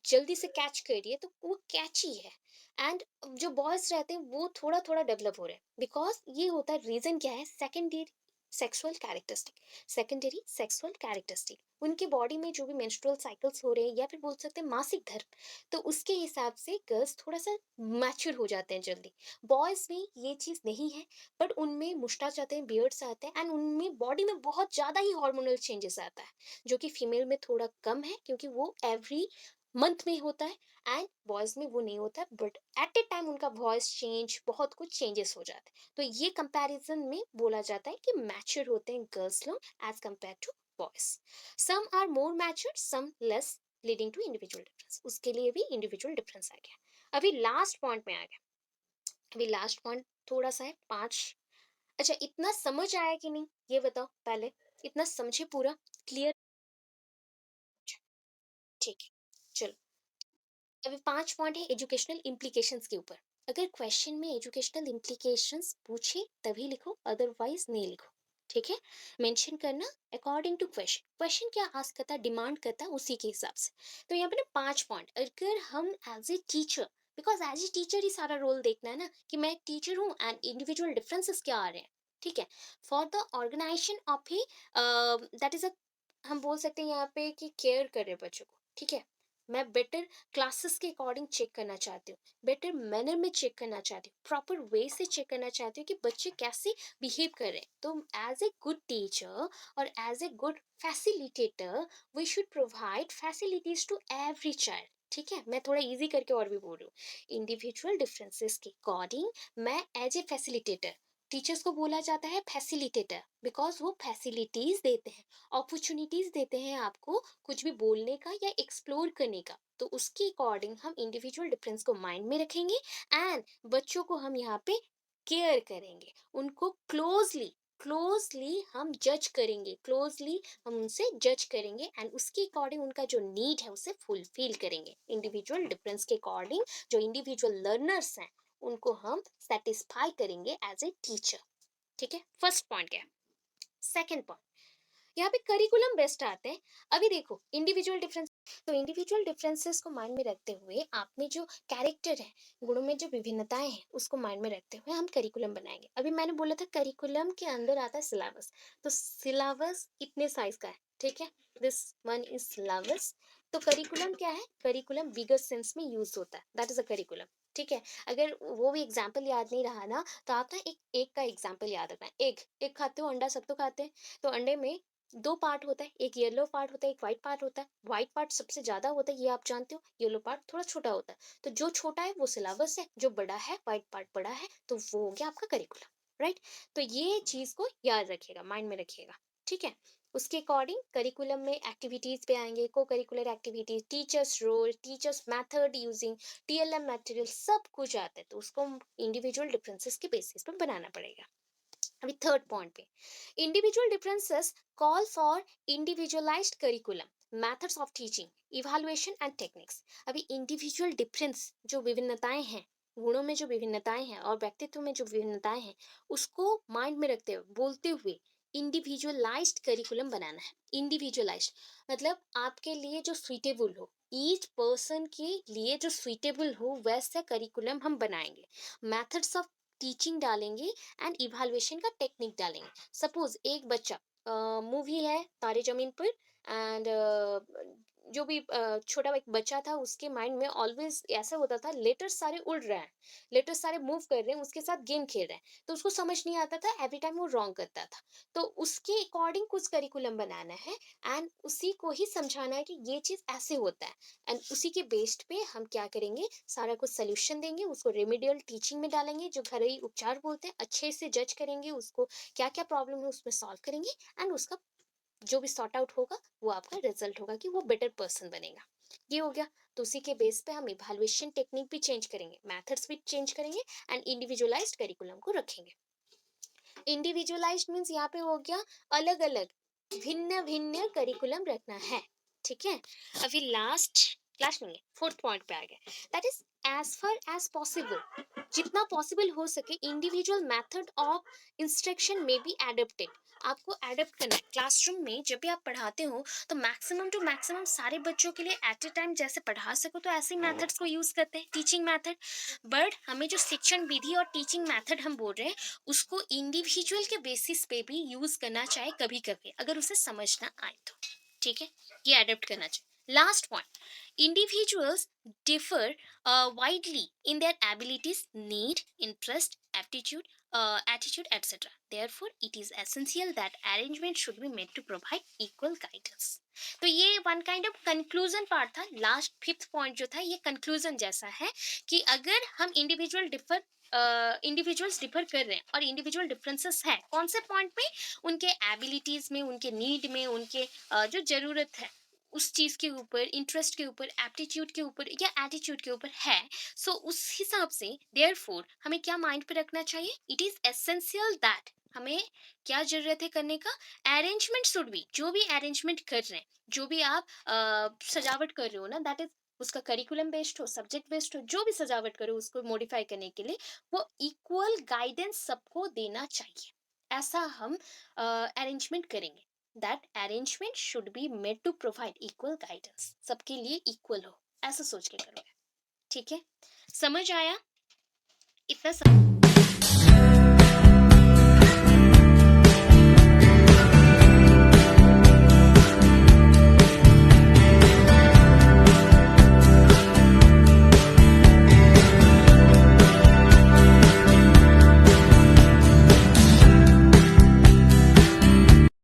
जल्दी से कैच कर रही है, तो वो कैची है। एंड जो बॉयज रहते हैं वो थोड़ा थोड़ा डेवलप हो रहे हैं, बिकॉज ये होता है, रीजन क्या है, सेकेंडरी सेक्सुअल कैरेक्टरिस्टिक, उनकी बॉडी में जो भी मेंस्ट्रुअल साइकिल्स हो रहे हैं, या फिर बोल सकते हैं मासिक धर्म, तो उसके हिसाब से गर्ल्स थोड़ा सा मैच्योर हो जाते हैं जल्दी। बॉयज में ये चीज नहीं है, बट उनमें मुस्टाच आते हैं, बियर्ड्स आते हैं, एंड उनमें बॉडी में बहुत ज़्यादा ही हार्मोनल चेंजेस आता है, जो कि फीमेल में थोड़ा कम है, क्योंकि वो एवरी मंथ में होता है। एंड बॉयज में वो नहीं होता, बट एट ए टाइम उनका वॉइस चेंज, बहुत कुछ चेंजेस हो जाते हैं। तो ये कंपैरिजन में बोला जाता है कि मैच्योर होते हैं गर्ल्स लोग as compare to boys. Some are more mature, some less, leading to individual difference, उसके लिए भी इंडिविजुअल डिफरेंस आ गया। अभी लास्ट पॉइंट में आ गया। अभी लास्ट पॉइंट थोड़ा सा है, पांच। अच्छा, इतना समझ आया कि नहीं ये बताओ पहले, इतना समझे पूरा, क्लियर? ठीक है, चलो। अभी 5 पॉइंट है एजुकेशनल इम्प्लीकेशंस के ऊपर। अगर क्वेश्चन में एजुकेशनल इम्प्लीकेशंस पूछे तभी लिखो, अदरवाइज नहीं लिखो, ठीक है। मेंशन करना अकॉर्डिंग टू क्वेश्चन, क्वेश्चन क्या आस्क करता है, डिमांड करता है, उसी के हिसाब से। तो यहाँ पे ना 5 पॉइंट, अगर हम as a teacher, because as a teacher ही सारा रोल देखना है ना, कि मैं एक टीचर हूँ एंड इंडिविजुअल डिफरेंसेस क्या आ रहे हैं, ठीक है। फॉर द ऑर्गेनाइजेशन ऑफ ही, दैट इज अ, हम बोल सकते हैं यहाँ पे कि केयर कर रहे हैं बच्चों को, ठीक है। मैं बेटर क्लासेस के अकॉर्डिंग चेक करना चाहती हूँ, बेटर मैनर में चेक करना चाहती हूँ, प्रॉपर वे से चेक करना चाहती हूँ कि बच्चे कैसे बिहेव कर रहे हैं। तो एज ए गुड टीचर और as a good facilitator, we should provide facilities to every child, ठीक है। मैं थोड़ा इजी करके और भी बोल रही हूँ, इंडिविजुअल डिफरेंसेस के अकॉर्डिंग मैं एज ए फैसिलिटेटर, टीचर्स को बोला जाता है फैसिलिटेटर, बिकॉज वो फैसिलिटीज देते हैं, अपॉर्चुनिटीज देते हैं आपको कुछ भी बोलने का या एक्सप्लोर करने का। तो उसके अकॉर्डिंग हम इंडिविजुअल डिफरेंस को माइंड में रखेंगे, एंड बच्चों को हम यहाँ पे केयर करेंगे, उनको क्लोजली हम जज करेंगे, क्लोजली हम उनसे जज करेंगे, एंड उसके अकॉर्डिंग उनका जो नीड है उसे फुलफिल करेंगे। इंडिविजुअल डिफरेंस के अकॉर्डिंग जो इंडिविजुअल लर्नर्स हैं उनको हम सेटिस्फाई करेंगे एज ए टीचर, ठीक है। फर्स्ट पॉइंट क्या है। सेकंड पॉइंट, यहाँ पे करिकुलम बेस्ड आते हैं। अभी देखो इंडिविजुअल डिफरेंस तो इंडिविजुअल डिफरेंसेस को माइंड में रखते हुए आपने जो कैरेक्टर है, गुणों में जो विभिन्नताएं हैं उसको माइंड में रखते हुए हम करिकुलम बनाएंगे। अभी मैंने बोला था करिकुलम के अंदर आता है सिलेबस। तो सिलेबस इतने साइज का है, ठीक है, दिस वन इज सिलेबस। तो करिकुलम क्या है, करिकुलम बिगर सेंस में यूज होता है, दैट इज अ करिकुलम। ठीक है, अगर वो भी एग्जाम्पल याद नहीं रहा ना, तो आप ना एक एक का एग्जाम्पल याद रखना है। एग, एग खाते हो, अंडा सब तो खाते हैं। तो अंडे में दो पार्ट होता है, एक येलो पार्ट होता है, एक व्हाइट पार्ट होता है। व्हाइट पार्ट सबसे ज्यादा होता है, ये आप जानते हो, येलो पार्ट थोड़ा छोटा होता है। तो जो छोटा है वो सिलेबस है, जो बड़ा है, व्हाइट पार्ट बड़ा है, तो वो हो गया आपका करिकुलम। राइट। तो ये चीज को याद रखिएगा, माइंड में रखिएगा। ठीक है। उसके अकॉर्डिंग करिकुलम में एक्टिविटीज पे आएंगे, co-curricular activities, teachers role, teachers method using, TLM material, सब कुछ आता है। तो उसको इंडिविजुअल डिफरेंसेस के बेसिस पर बनाना पड़ेगा। अभी थर्ड पॉइंट पे, individual differences call for individualised curriculum, methods of teaching, evaluation and techniques. अभी इंडिविजुअल डिफरेंस, जो विभिन्नताएं हैं, गुणों में जो विभिन्नताएं हैं और व्यक्तित्व में जो विभिन्नताएं हैं, उसको माइंड में रखते हुए, बोलते हुए इंडिविजुअलाइज्ड करिकुलम बनाना है। इंडिविजुअलाइज्ड मतलब आपके लिए जो सुइटेबल हो, ईच पर्सन के लिए जो सुइटेबल हो वैसा करिकुलम हम बनाएंगे। मेथड्स ऑफ टीचिंग डालेंगे एंड इवैल्यूएशन का टेक्निक डालेंगे। सपोज एक बच्चा, मूवी है तारे जमीन पर, एंड जो भी छोटा एक बच्चा था, उसके माइंड में ऑलवेज ऐसा होता था, लेटर्स सारे उड़ रहे हैं, लेटर्स सारे मूव कर रहे हैं, उसके साथ गेम खेल रहे हैं, तो उसको समझ नहीं आता था, एवरी टाइम वो रॉन्ग करता था। तो उसके अकॉर्डिंग कुछ करिकुलम बनाना है एंड उसी को ही समझाना है कि ये चीज ऐसे होता है। एंड उसी के बेस्ड पे हम क्या करेंगे, सारा कुछ सोल्यूशन देंगे, उसको रेमेडियल टीचिंग में डालेंगे, जो घरेलू उपचार बोलते हैं, अच्छे से जज करेंगे उसको, क्या क्या प्रॉब्लम है उसमें सॉल्व करेंगे, एंड उसका जो भी सॉर्ट आउट होगा वो आपका रिजल्ट होगा कि वो बेटर पर्सन बनेगा। ये हो गया। तो उसी के बेस पे हम इवैल्यूएशन टेक्निक भी चेंज करेंगे, मेथड्स भी चेंज करेंगे एंड इंडिविजुअलाइज्ड करिकुलम को रखेंगे। इंडिविजुअलाइज्ड मीन्स यहाँ पे हो गया अलग अलग, भिन्न भिन्न करिकुलम रखना है। ठीक है। अभी लास्ट नहीं है, फोर्थ पॉइंट पे आ गए, that is as far as possible, जितना पॉसिबल हो सके इंडिविजुअल मेथड ऑफ इंस्ट्रक्शन में बी एडेप्टेड। आपको एडेप्ट करना है। क्लासरूम में जब भी आप पढ़ाते हो, तो मैक्सिमम टू मैक्सिमम सारे बच्चों के लिए एट ए टाइम जैसे पढ़ा सको, तो ऐसे मेथड्स को यूज करते हैं, टीचिंग मेथड। बट हमें जो शिक्षण विधि और टीचिंग मेथड हम बोल रहे हैं, उसको इंडिविजुअल के बेसिस पे भी यूज करना चाहे कभी कभी, अगर उसे समझना आए तो। ठीक है, ये अडेप्ट करना चाहिए। Last point, individuals differ widely in their abilities, need, interest, aptitude, attitude, etc. Therefore, it is essential that arrangement should be made to provide equal guidance. तो ये one kind of conclusion part था। Last fifth point जो था ये conclusion जैसा है, कि अगर हम इंडिविजुअल्स डिफर कर रहे हैं और इंडिविजुअल डिफरेंसेस है कौन से पॉइंट में, उनके एबिलिटीज में, उनके नीड में, उनके जो जरूरत है उस चीज के ऊपर, इंटरेस्ट के ऊपर, एप्टीट्यूड के ऊपर या एटीट्यूड के ऊपर है। सो उस हिसाब से देयरफॉर हमें क्या माइंड पे रखना चाहिए, इट इज एसेंशियल दैट, हमें क्या जरूरत है करने का, अरेंजमेंट शुड बी, जो भी अरेंजमेंट कर रहे हैं, जो भी आप सजावट कर रहे हो ना, दैट इज उसका करिकुलम बेस्ड हो, सब्जेक्ट बेस्ड हो, जो भी सजावट करो उसको मॉडिफाई करने के लिए, वो इक्वल गाइडेंस सबको देना चाहिए। ऐसा हम अरेंजमेंट करेंगे। That arrangement should be made to provide equal guidance, सबके लिए इक्वल हो, ऐसा सोच के करोगे। ठीक है, समझ आया? इतना